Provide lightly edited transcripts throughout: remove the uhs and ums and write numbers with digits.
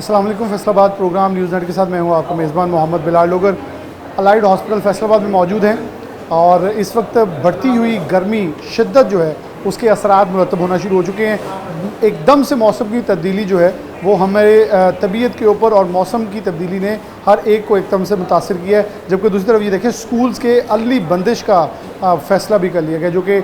अस्सलाम वालेकुम। Faisalabad programme news net के साथ मैं हूं आपका मेज़बान मोहम्मद बिलाल लोगर। अलाइड हॉस्पिटल फैसलाबाद में मौजूद हैं और इस वक्त बढ़ती हुई गर्मी शिद्दत जो है उसके असरात मुरतब होना शुरू हो चुके हैं। एकदम से मौसम की तब्दीली जो है वो हमारे तबीयत के ऊपर और मौसम की तब्दीली ने हर एक को एकदम से मुतासर किया है। जबकि दूसरी तरफ ये देखें स्कूल्स के अगली बंदिश का फ़ैसला भी कर लिया गया, जो कि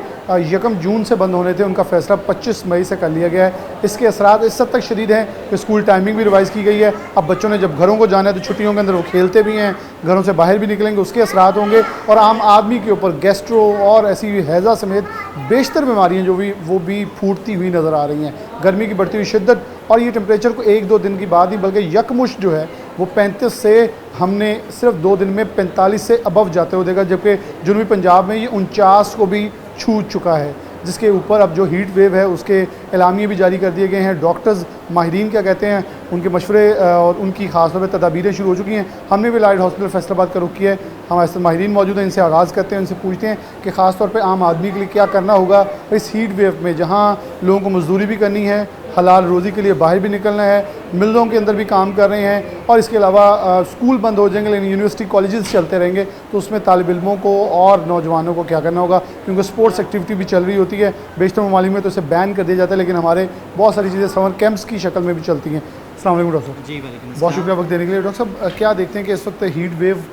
1 जून से बंद होने थे, उनका फ़ैसला 25 मई से कर लिया गया है। इसके असरात इस हद तक शदीद हैं कि स्कूल टाइमिंग भी रिवाइज़ की गई है। अब बच्चों ने जब घरों को जाना है तो छुट्टियों के अंदर वो खेलते भी हैं, घरों से बाहर भी निकलेंगे, उसके असरात होंगे और आम आदमी के ऊपर गैस्ट्रो और ऐसी हैज़ा समेत बेशतर बीमारियाँ जो भी वो भी फूटती हुई नज़र आ रही हैं। गर्मी की बढ़ती हुई शिद्दत और ये टेम्परेचर को 1-2 दिन की बात नहीं बल्कि यकमुश्त जो है वो 35 से हमने सिर्फ 2 दिन में 45 से अबव जाते हुए देखा, जबकि जुनूबी पंजाब में ये 49 को भी छू चुका है, जिसके ऊपर अब जो हीट वेव है उसके एलामिये भी जारी कर दिए गए हैं। डॉक्टर्स माहिरीन क्या कहते हैं, उनके मशवरे और उनकी खास तौर पर तदाबीरें शुरू हो चुकी हैं। हमने भी अलाइड हॉस्पिटल फैसलाबाद का रुख किया है। हमारे साथ माहिरीन मौजूद हैं, इनसे आगाज़ करते हैं, इनसे पूछते हैं कि ख़ास तौर पर आम आदमी के लिए क्या करना होगा इस हीट वेव में, जहाँ लोगों को मजदूरी भी करनी है, हलाल रोज़ी के लिए बाहर भी निकलना है, मिलों के अंदर भी काम कर रहे हैं और इसके अलावा स्कूल बंद हो जाएंगे लेकिन यूनिवर्सिटी कॉलेजेस चलते रहेंगे, तो उसमें तालिब इल्मों को और नौजवानों को क्या करना होगा, क्योंकि स्पोर्ट्स एक्टिविटी भी चल रही होती है। बेशतर ममालिक में तो इसे बैन कर दिया जाता है, लेकिन हमारे बहुत सारी चीज़ें समर कैंप्स की शक्ल में भी चलती हैं। अस्सलाम वालेकुम डॉक्टर साहब। जी वालेकुम बहुत शुक्रिया वक्त देने के लिए। डॉक्टर साहब, क्या देखते हैं कि इस वक्त हीट वेव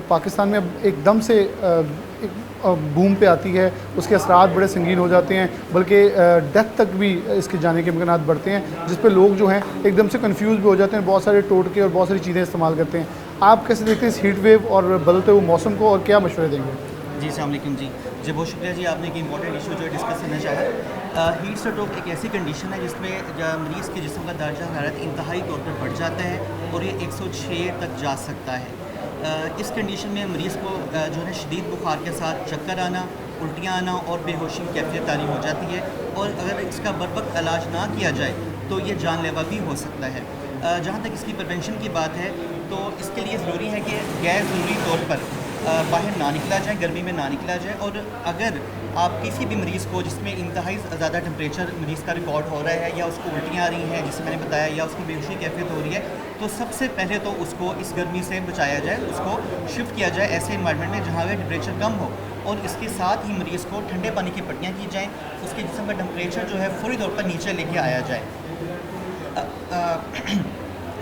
पाकिस्तान में अब एकदम से बूम पे आती है, उसके असरात बड़े संगीन हो जाते हैं, बल्कि डेथ तक भी इसके जाने के इम्कानात बढ़ते हैं, जिस पे लोग जो हैं एकदम से कंफ्यूज भी हो जाते हैं, बहुत सारे टोटके और बहुत सारी चीज़ें इस्तेमाल करते हैं। आप कैसे देखते हैं इस हीट वेव और बदलते हुए मौसम को और क्या मशवरे देंगे? जी अस्सलाम वालेकुम जी बहुत शुक्रिया जी, आपने एक इंपॉर्टेंट इशू जो डिस्कस करना चाहा। हीट स्ट्रोक एक ऐसी कंडीशन है जिसमें मरीज़ के जिस्म का दर्जा हरारत इंतहाई तौर पर बढ़ जाता है और ये 106 तक जा सकता है। इस कंडीशन में मरीज़ को जो है शदीद बुखार के साथ चक्कर आना, उल्टियाँ आना और बेहोशी की कैफियत तारी हो जाती है और अगर इसका बरवक्त इलाज ना किया जाए तो ये जानलेवा भी हो सकता है। जहाँ तक इसकी प्रिवेंशन की बात है तो इसके लिए ज़रूरी है कि गैर ज़रूरी तौर पर बाहर ना निकला जाए, गर्मी में ना निकला जाए। और अगर आप किसी भी मरीज़ को जिसमें इंतहाई ज़्यादा टेम्परेचर मरीज़ का रिकॉर्ड हो रहा है या उसको उल्टियाँ आ रही हैं जिसे मैंने बताया, या उसकी बेहोशी कैफियत हो रही है, तो सबसे पहले तो उसको इस गर्मी से बचाया जाए, उसको शिफ्ट किया जाए ऐसे इन्वायरमेंट में जहाँ पे टेम्परेचर कम हो और इसके साथ ही मरीज़ को ठंडे पानी की पट्टियाँ की जाएँ, उसके जिस्म का टेम्परेचर जो है फौरी तौर पर नीचे लेके आया जाए।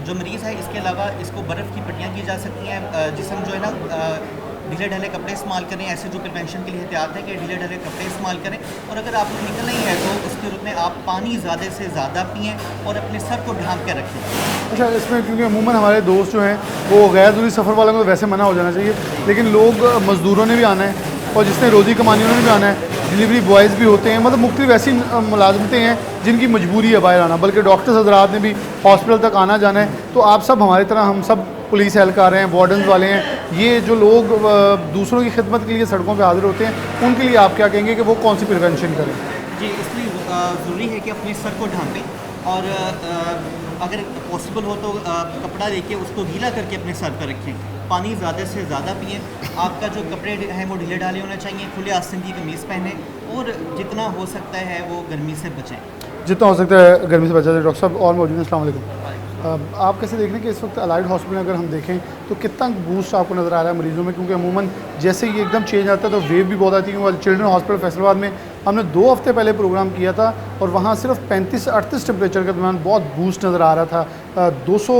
जो मरीज़ है इसके अलावा इसको बर्फ़ की पट्टियाँ की जा सकती हैं। जिस्म जो है ना ढीले ढले कपड़े इस्तेमाल करें, ऐसे जो प्रिवेंशन के लिए एहतियात है कि ढीले ढले कपड़े इस्तेमाल करें। और अगर आपको निकलना ही है तो उसके रूप में आप पानी ज़्यादा से ज़्यादा पिएँ और अपने सर को ढाँप के रखें। अच्छा, इसमें क्योंकि अमूमन हमारे दोस्त जो हैं वो गैर ज़रूरी सफ़र वालों को वैसे मना हो जाना चाहिए, लेकिन लोग मज़दूरों ने भी आना है और जिसने रोज़ी कमानी उन्होंने भी आना है, डिलीवरी बॉयज़ भी होते हैं, मतलब मुख्तलिफ ऐसी मुलाजमतें हैं जिनकी मजबूरी है बाहर आना, बल्कि डॉक्टर्स हज़रात ने भी हॉस्पिटल तक आना जाना है। तो आप सब हमारी तरह, हम सब पुलिस एहलकार हैं, वार्डन्स वाले हैं, ये जो लोग दूसरों की खिदमत के लिए सड़कों पर हाजिर होते हैं, उनके लिए आप क्या कहेंगे कि वो कौन सी प्रिवेंशन करें? जी, इसलिए ज़रूरी है कि अपने सर को ढाँपें और अगर पॉसिबल हो तो कपड़ा लेके उसको गीला करके अपने सर पर रखें। पानी ज़्यादा से ज़्यादा पिएँ। आपका जो कपड़े हैं वो ढीले ढाले होने चाहिए, खुले आस्तीन की कमीज़ पहने और जितना हो सकता है वो गर्मी से बचें। जितना हो सकता है गर्मी से बचा जाए। डॉक्टर साहब और मौजूद हैं, अस्सलाम वालेकुम। आप कैसे देख रहे हैं कि इस वक्त अलाइड हॉस्पिटल में अगर हम देखें तो कितना बूस्ट आपको नज़र आ रहा है मरीज़ों में, क्योंकि अमूमन जैसे ही एकदम चेंज आता है तो वेव भी बहुत आती है। चिल्ड्रन हॉस्पिटल फैसलाबाद में हमने 2 हफ्ते पहले प्रोग्राम किया था और वहाँ सिर्फ 35 से 38 टेम्परेचर के दौरान बहुत बूस्ट नज़र आ रहा था। 200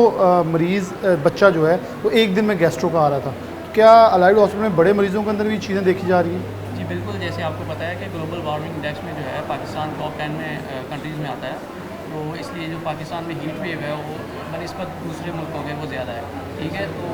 मरीज़ बच्चा जो है वो एक दिन में गैस्ट्रो का आ रहा था। क्या अलाइड हॉस्पिटल में बड़े मरीज़ों के अंदर भी चीज़ें देखी जा रही हैं? जी बिल्कुल, जैसे आपको पता है कि ग्लोबल वार्मिंग इंडेक्स में जो है पाकिस्तान टॉप 10 में कंट्रीज़ में आता है, तो इसलिए जो पाकिस्तान में हीट वेव है वो बनिस्बत दूसरे मुल्कों के वो ज़्यादा है। ठीक है, तो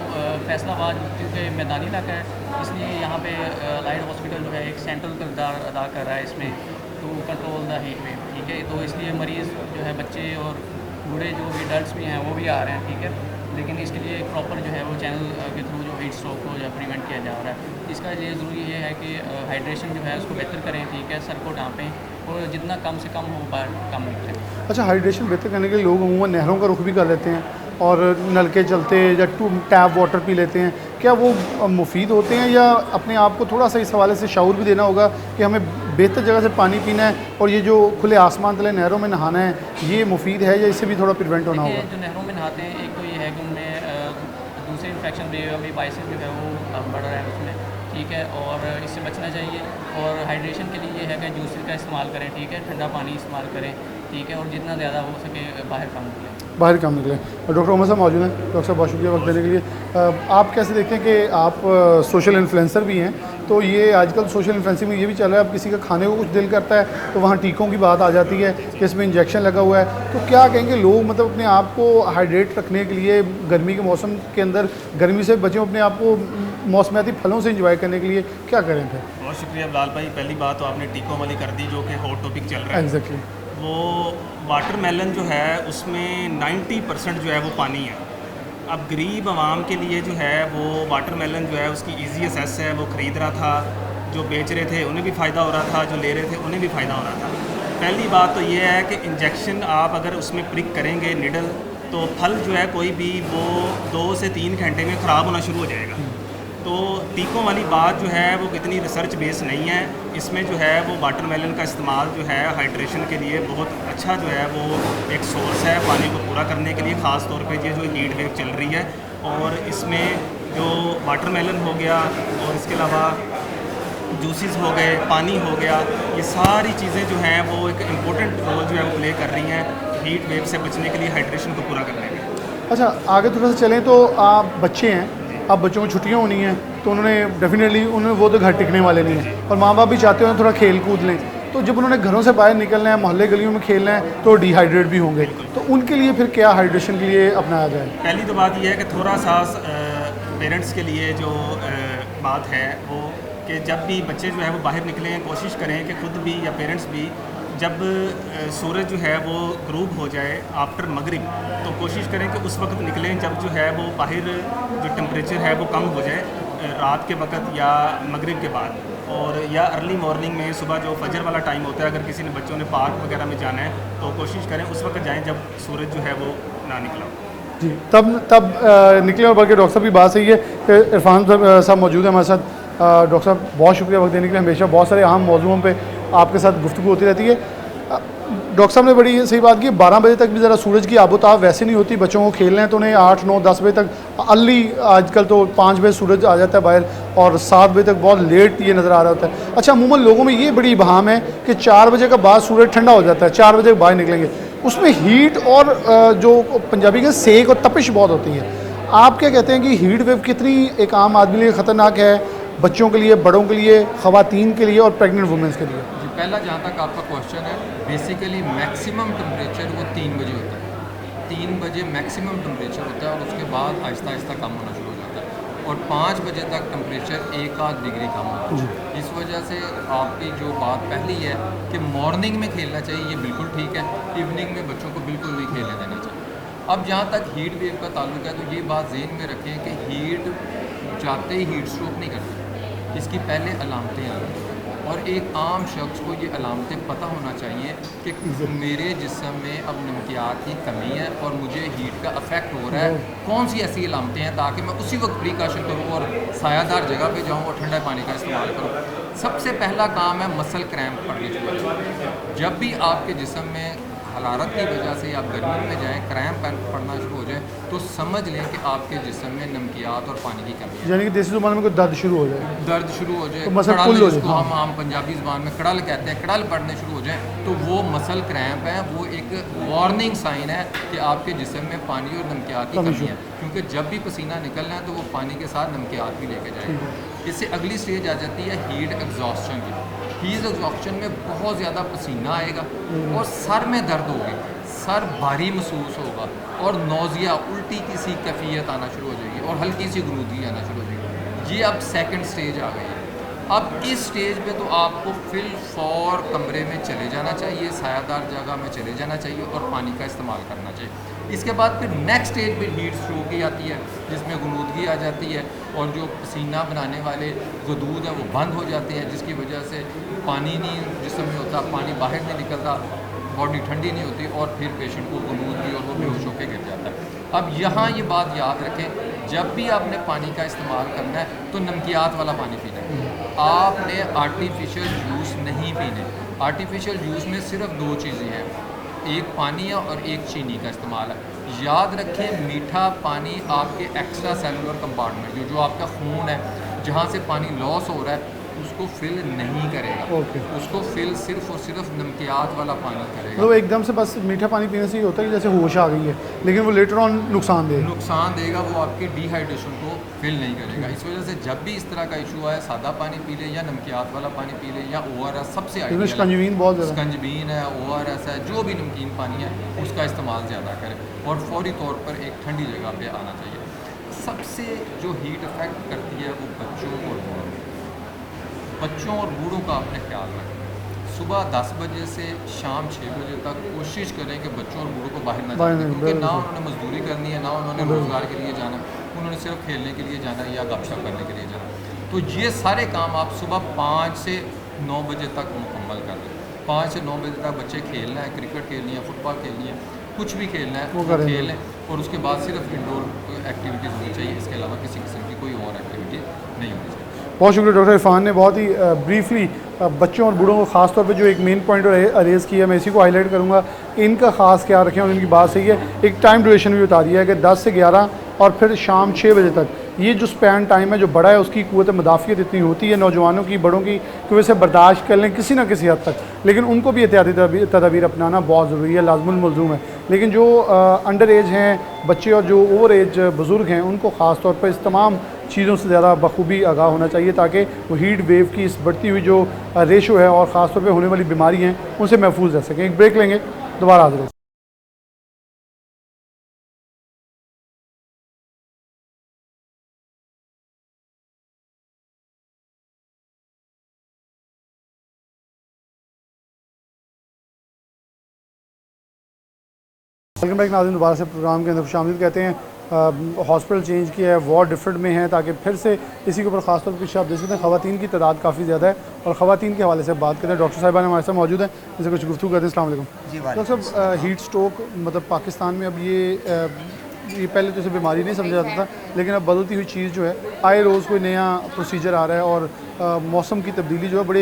फैसलाबाद क्योंकि मैदानी इलाका है इसलिए यहाँ पे अलाइड हॉस्पिटल जो है एक सेंट्रल किरदार अदा कर रहा है इसमें to control the heat wave. ठीक है, तो इसलिए मरीज़ जो है बच्चे और बूढ़े जो भी एडल्ट्स भी हैं वो भी आ रहे हैं। ठीक है, लेकिन इसके लिए एक प्रॉपर जो है वो चैनल के थ्रू जो हीट स्ट्रोक को जो प्रिवेंट किया जा रहा है, इसका लिए ज़रूरी ये है कि हाइड्रेशन जो है उसको बेहतर करें। ठीक है, सर को ढाँपें और जितना कम से कम हो बाहर कम निकलें। अच्छा, हाइड्रेशन बेहतर करने के लिए लोग अमूमन नहरों का रुख भी कर लेते हैं और नलके चलते या टैप वाटर पी लेते हैं। क्या वो मुफीद होते हैं या अपने आप को थोड़ा सा इस हवाले से शऊर भी देना होगा कि हमें बेहतर जगह से पानी पीना है और ये जो खुले आसमान तले नहरों में नहाना है, ये मुफीद है या इससे भी थोड़ा प्रिवेंट होना देखिए, होगा? जो नहरों में नहाते हैं, एक तो ये है कि उनमें दूसरे इन्फेक्शन भी अभी बाइसेस जो है वो बढ़ रहा है उसमें, ठीक है, और इससे बचना चाहिए। और हाइड्रेशन के लिए ये है कि जूसेस का इस्तेमाल करें, ठीक है, ठंडा पानी इस्तेमाल करें, ठीक है, और जितना ज़्यादा हो सके बाहर कम निकलें। बाहर काम निकले। और डॉक्टर उमर साहब मौजूद हैं। डॉक्टर साहब बहुत शुक्रिया वक्त देने के लिए। आप कैसे देखते हैं कि आप सोशल इन्फ्लुएंसर भी हैं, तो ये आजकल सोशल इन्फ्लुएंसिंग में ये भी चल रहा है, अब किसी का खाने को कुछ दिल करता है तो वहाँ टीकों की बात आ जाती है कि इसमें इंजेक्शन लगा हुआ है, तो क्या कहेंगे लोग मतलब अपने आप को हाइड्रेट रखने के लिए गर्मी के मौसम के अंदर गर्मी से बचें, अपने आप को मौसमियाती फलों से इंजॉय करने के लिए क्या करें फिर? बहुत शुक्रिया बिलाल भाई। पहली बात तो आपने टीकों वाली कर दी जो कि हॉट टॉपिक चल रहा है। एग्जैक्टली। वो वाटरमेलन जो है उसमें 90% जो है वो पानी है। अब गरीब आवाम के लिए जो है वो वाटरमेलन जो है उसकी इजी एक्सेस है, वो ख़रीद रहा था, जो बेच रहे थे उन्हें भी फ़ायदा हो रहा था, जो ले रहे थे उन्हें भी फ़ायदा हो रहा था। पहली बात तो ये है कि इंजेक्शन आप अगर उसमें प्रिक करेंगे निडल, तो फल जो है कोई भी वो 2 से 3 घंटे में ख़राब होना शुरू हो जाएगा। तो टीकों वाली बात जो है वो कितनी रिसर्च बेस नहीं है। इसमें जो है वो वाटरमेलन का इस्तेमाल जो है हाइड्रेशन के लिए बहुत अच्छा जो है वो एक सोर्स है पानी को पूरा करने के लिए, ख़ास तौर पे ये जो हीट वेव चल रही है। और इसमें जो वाटरमेलन हो गया और इसके अलावा जूसेस हो गए, पानी हो गया, ये सारी चीज़ें जो हैं वो एक इम्पोर्टेंट रोल जो है वो प्ले कर रही हैं हीट वेव से बचने के लिए, हाइड्रेशन को पूरा करने में। अच्छा, आगे थोड़ा सा चलें तो आप बच्चे हैं, अब बच्चों को छुट्टियां होनी हैं, तो उन्होंने डेफिनेटली उन्होंने वो तो घर टिकने वाले नहीं हैं और माँ बाप भी चाहते हैं थोड़ा खेल कूद लें, तो जब उन्होंने घरों से बाहर निकलना है, मोहल्ले गलियों में खेलना है, तो डिहाइड्रेट भी होंगे, तो उनके लिए फिर क्या हाइड्रेशन के लिए अपनाया जाए? पहली तो बात यह है कि थोड़ा सा पेरेंट्स के लिए जो बात है वो कि जब भी बच्चे जो है वो बाहर निकलें, कोशिश करें कि खुद भी या पेरेंट्स भी जब सूरज जो है वो ग्रूब हो जाए आफ्टर मगरिब, तो कोशिश करें कि उस वक्त निकलें जब जो है वो बाहर जो टेम्परेचर है वो कम हो जाए, रात के वक्त या मगरिब के बाद, और या अर्ली मॉर्निंग में सुबह जो फजर वाला टाइम होता है। अगर किसी ने बच्चों ने पार्क वगैरह में जाना है तो कोशिश करें उस वक्त जाएँ जब सूरज जो है वो ना निकला जी, तब निकले। और बल्कि डॉक्टर साहब की बात सही है कि इरफान साहब मौजूद हैं हमारे साथ। डॉक्टर साहब बहुत शुक्रिया वक्त देने के लिए। हमेशा बहुत सारे अहम मौजूओं पे आपके साथ गुफ्तगू होती रहती है। डॉक्टर साहब ने बड़ी सही बात की, 12 बजे तक भी ज़रा सूरज की आबोताब वैसे नहीं होती, बच्चों को खेलना है तो उन्हें 8, 9, 10 बजे तक अर्ली, आजकल तो 5 बजे सूरज आ जाता है बाहर और 7 बजे तक बहुत लेट ये नज़र आ रहा होता है। अच्छा, अमूमन लोगों में ये बड़ी इबाहम है कि 4 बजे के बाद सूरज ठंडा हो जाता है, 4 बजे बाहर निकलेंगे, उसमें हीट और जो पंजाबी के सेक और तपिश बहुत होती है। आप क्या कहते हैं कि हीट वेव कितनी एक आम आदमी के लिए ख़तरनाक है, बच्चों के लिए, बड़ों के लिए, ख़वातीन के लिए और प्रेग्नेंट वुमेंस के लिए? जी, पहला जहाँ तक आपका क्वेश्चन है, बेसिकली मैक्सिमम टेम्परेचर वो 3 बजे होता है। 3 बजे मैक्सिमम टेम्परेचर होता है और उसके बाद आहिस्ता आहिस्ता कम होना शुरू हो जाता है और 5 बजे तक टेम्परेचर 1 डिग्री कम होता है। इस वजह से आपकी जो बात पहली है कि मॉर्निंग में खेलना चाहिए, ये बिल्कुल ठीक है। इवनिंग में बच्चों को बिल्कुल नहीं खेलने देना चाहिए। अब जहाँ तक हीट वेव का ताल्लुक है, तो ये बात जहन में रखें कि हीट जाते ही हीट स्ट्रोक नहीं करती, इसकी पहले अलामतें आती हैं और एक आम शख्स को ये अलामतें पता होना चाहिए कि मेरे जिस्म में अब नमकियात की कमी है और मुझे हीट का अफेक्ट हो रहा है। कौन सी ऐसी अलामतें हैं ताकि मैं उसी वक्त प्रिकॉशन करूँ और सायादार जगह पे जाऊँ और ठंडा पानी का इस्तेमाल करूँ। सबसे पहला काम है मसल क्रैम्प पड़ने शुरू हो जाए। जब भी आपके जिस्म में हरारत की वजह से आप गर्मी में जाएँ, क्रैम्प पड़ना शुरू हो जाए, तो समझ लें कि आपके जिस्म में नमकियात और पानी की कमी है, यानी कि देसी ज़ुबान में कोई दर्द शुरू हो जाए, दर्द शुरू हो जाए, तो मसल कड़ल, पुल हो जिसको जाए। हम आम पंजाबी ज़बान में कड़ल कहते हैं, कड़ल पड़ने शुरू हो जाए, तो वो मसल क्रैम्प है, वो एक वार्निंग साइन है कि आपके जिस्म में पानी और नमकियात की कमी है। क्योंकि जब भी पसीना निकलना है तो वो पानी के साथ नमकियात भी लेके जाएगा। इससे अगली स्टेज आ जाती है हीट एग्जॉस्शन की। हीट एग्जॉस्शन में बहुत ज़्यादा पसीना आएगा और सर में दर्द होगी, सर भारी महसूस होगा और नौजिया, उल्टी की सी कैफियत आना शुरू हो जाएगी और हल्की सी गलूदगी आना शुरू हो जाएगी। ये अब सेकंड स्टेज आ गई है। अब इस स्टेज पे तो आपको फिल फॉर कमरे में चले जाना चाहिए, सायादार जगह में चले जाना चाहिए और पानी का इस्तेमाल करना चाहिए। इसके बाद फिर नेक्स्ट स्टेज पे हीट स्ट्रोक की आती है, जिसमें गलूदगी आ जाती है और जो पसीना बनाने वाले गदूद हैं वो बंद हो जाते हैं, जिसकी वजह से पानी नहीं जिस्म में होता, पानी बाहर नहीं निकलता, बॉडी ठंडी नहीं होती और फिर पेशेंट को गलूदगी और वो बेहोश होकर गिर जाता है। अब यहाँ ये बात याद रखें, जब भी आपने पानी का इस्तेमाल करना है तो नमकियात वाला पानी पीना है। आपने आर्टिफिशियल जूस नहीं पीने। आर्टिफिशियल जूस में सिर्फ दो चीज़ें हैं, एक पानी है और एक चीनी का इस्तेमाल है। याद रखें, मीठा पानी आपके एक्स्ट्रा सेलुलर कंपार्टमेंट जो आपका खून है, जहाँ से पानी लॉस हो रहा है, उसको फिल नहीं करेगा। उसको फिल सिर्फ और सिर्फ नमकियात वाला पानी करेगा। तो एकदम से बस मीठा पानी पीने से ही होता है कि जैसे होश आ गई है, लेकिन वो लेटर ऑन नुकसान देगा, वो आपकी डिहाइड्रेशन को फिल नहीं करेगा। इस वजह से जब भी इस तरह का इशू आए, सादा पानी पी ले या नमकियात वाला पानी पी ले या ORS सबसे स्कंजबीन है, ORS है, जो भी नमकीन पानी है उसका इस्तेमाल ज़्यादा करें और फौरी तौर पर एक ठंडी जगह पे आना चाहिए। सबसे जो हीट इफेक्ट करती है वो बच्चों और बूढ़ों का आपने ख्याल रखें। सुबह 10 बजे से शाम 6 बजे तक कोशिश करें कि बच्चों और बूढ़ों को बाहर ना जाने दें, क्योंकि ना उन्होंने मजदूरी करनी है, ना उन्होंने रोज़गार के लिए जाना, उन्होंने सिर्फ खेलने के लिए जाना या गपशप करने के लिए जाना। तो ये सारे काम आप सुबह 5 से 9 बजे तक मुकम्मल कर लें। 5 से 9 बजे तक बच्चे खेलना है, क्रिकेट खेलनी है, फुटबॉल खेलनी है, कुछ भी खेलना है वो खेल लें, और उसके बाद सिर्फ इंडोर एक्टिविटीज़ होनी चाहिए, इसके अलावा किसी किस्म की कोई और एक्टिविटी नहीं होनी चाहिए। बहुत शुक्रिया डॉक्टर इरफान ने बहुत ही ब्रीफली बच्चों और बूढ़ों को ख़ास तौर पे जो एक मेन पॉइंट अरेज किया, मैं इसी को हाईलाइट करूँगा। इनका ख़ास ख्याल रखें और इनकी बात सही है। एक टाइम ड्यूरेशन भी बता दिया है कि 10 से 11 और फिर शाम 6 बजे तक, ये जो स्पैन टाइम है जो बड़ा है, उसकी क़ुव्वत मुदाफ़ियत इतनी होती है नौजवानों की, बड़ों की, कि वैसे बर्दाश्त कर लें किसी न किसी हद तक, लेकिन उनको भी एहतियाती तदाबीर अपनाना बहुत ज़रूरी है, लाज़मुल मलज़ूम है। लेकिन जो अंडर एज हैं बच्चे और जो ओवर एज बुज़ुर्ग हैं, उनको ख़ास तौर पर इस तमाम चीज़ों से ज़्यादा बखूबी आगाह होना चाहिए, ताकि वो हीट वेव की इस बढ़ती हुई जो रेशो है और ख़ास तौर पे होने वाली बीमारी हैं उनसे महफूज रह सकें। एक ब्रेक लेंगे, दोबारा हाज़िर होंगे। वेलकम बैक नाज़रीन, दोबारा से प्रोग्राम के अंदर खुशामदीद कहते हैं। हॉस्पिटल चेंज किया है, वार्ड डिफरेंट में है, ताकि फिर से इसी के ऊपर खास तौर पर पीछे आप देख सकते हैं ख़वातीन की तादाद काफ़ी ज़्यादा है, और ख़वातीन के हवाले से बात करते हैं। डॉक्टर साहिबान हमारे साथ मौजूद हैं, इनसे कुछ गुफ्तगू करते हैं। अस्सलाम वालेकुम जी। डॉक्टर साहब, हीट स्ट्रोक मतलब पाकिस्तान में अब ये पहले तो इसे बीमारी नहीं समझा जाता था, लेकिन अब बदलती हुई चीज़ जो है, आए रोज़ कोई नया प्रोसीजर आ रहा है, और मौसम की तब्दीली जो है बड़े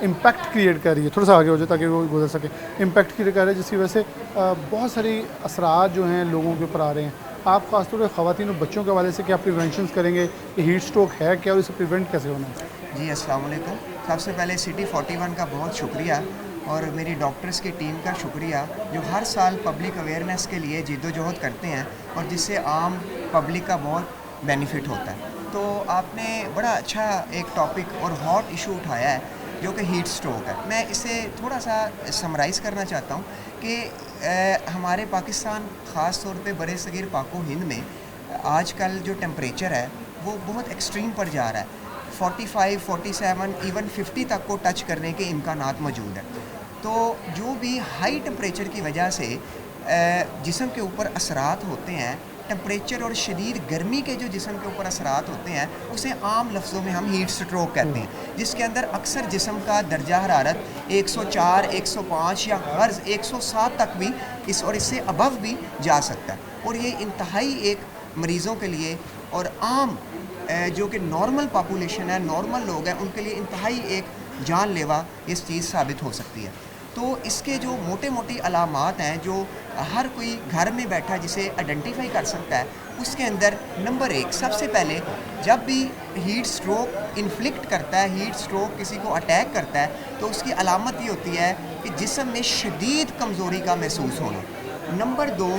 इम्पैक्ट क्रिएट कर रही है। थोड़ा सा आगे हो जाए ताकि वो गुजर सके। इम्पैक्ट क्रिएट कर रही है, जिसकी वजह से बहुत सारी असरात जो हैं लोगों के ऊपर आ रहे हैं। आप ख़ासतौर पर ख़वातीन और बच्चों के हवाले से क्या प्रिवेंशन करेंगे कि हीट स्ट्रोक है क्या, और इसे प्रिवेंट कैसे होना है? जी, अस्सलाम वालेकुम। सबसे पहले सिटी 41 का बहुत शुक्रिया, और मेरी डॉक्टर्स की टीम का शुक्रिया, जो हर साल पब्लिक अवेयरनेस के लिए जिद्दोजहद करते हैं और जिससे आम पब्लिक का बहुत बेनिफिट होता है। तो आपने बड़ा अच्छा एक टॉपिक और हॉट इशू उठाया है जो कि हीट स्ट्रोक है। मैं इसे थोड़ा सा समराइज़ करना चाहता हूँ कि हमारे पाकिस्तान ख़ास तौर पे बड़े सगीर पाको हिंद में आजकल जो टेम्परेचर है वो बहुत एक्सट्रीम पर जा रहा है। 45, 47, इवन 50 तक को टच करने के इम्कानात मौजूद हैं। तो जो भी हाई टेम्परेचर की वजह से जिस्म के ऊपर असरात होते हैं, टेम्परेचर और शदीद गर्मी के जो जिस्म के ऊपर असरात होते हैं, उसे आम लफ्ज़ों में हम हीट स्ट्रोक कहते हैं, जिसके अंदर अक्सर जिस्म का दर्जा हरारत 104, 105 या गर्ज 107 तक भी और इससे अबव भी जा सकता है। और ये इंतहाई एक मरीज़ों के लिए और आम जो कि नॉर्मल पॉपुलेशन है, नॉर्मल लोग हैं, उनके लिए इंतहाई एक जानलेवा इस चीज़ साबित हो सकती है। तो इसके जो मोटे मोटी अलामात हैं जो हर कोई घर में बैठा जिसे आइडेंटिफाई कर सकता है, उसके अंदर नंबर 1 सबसे पहले, जब भी हीट स्ट्रोक इन्फ्लिक्ट करता है, हीट स्ट्रोक किसी को अटैक करता है, तो उसकी अलामत ये होती है कि जिस्म में शदीद कमज़ोरी का महसूस होना। नंबर 2,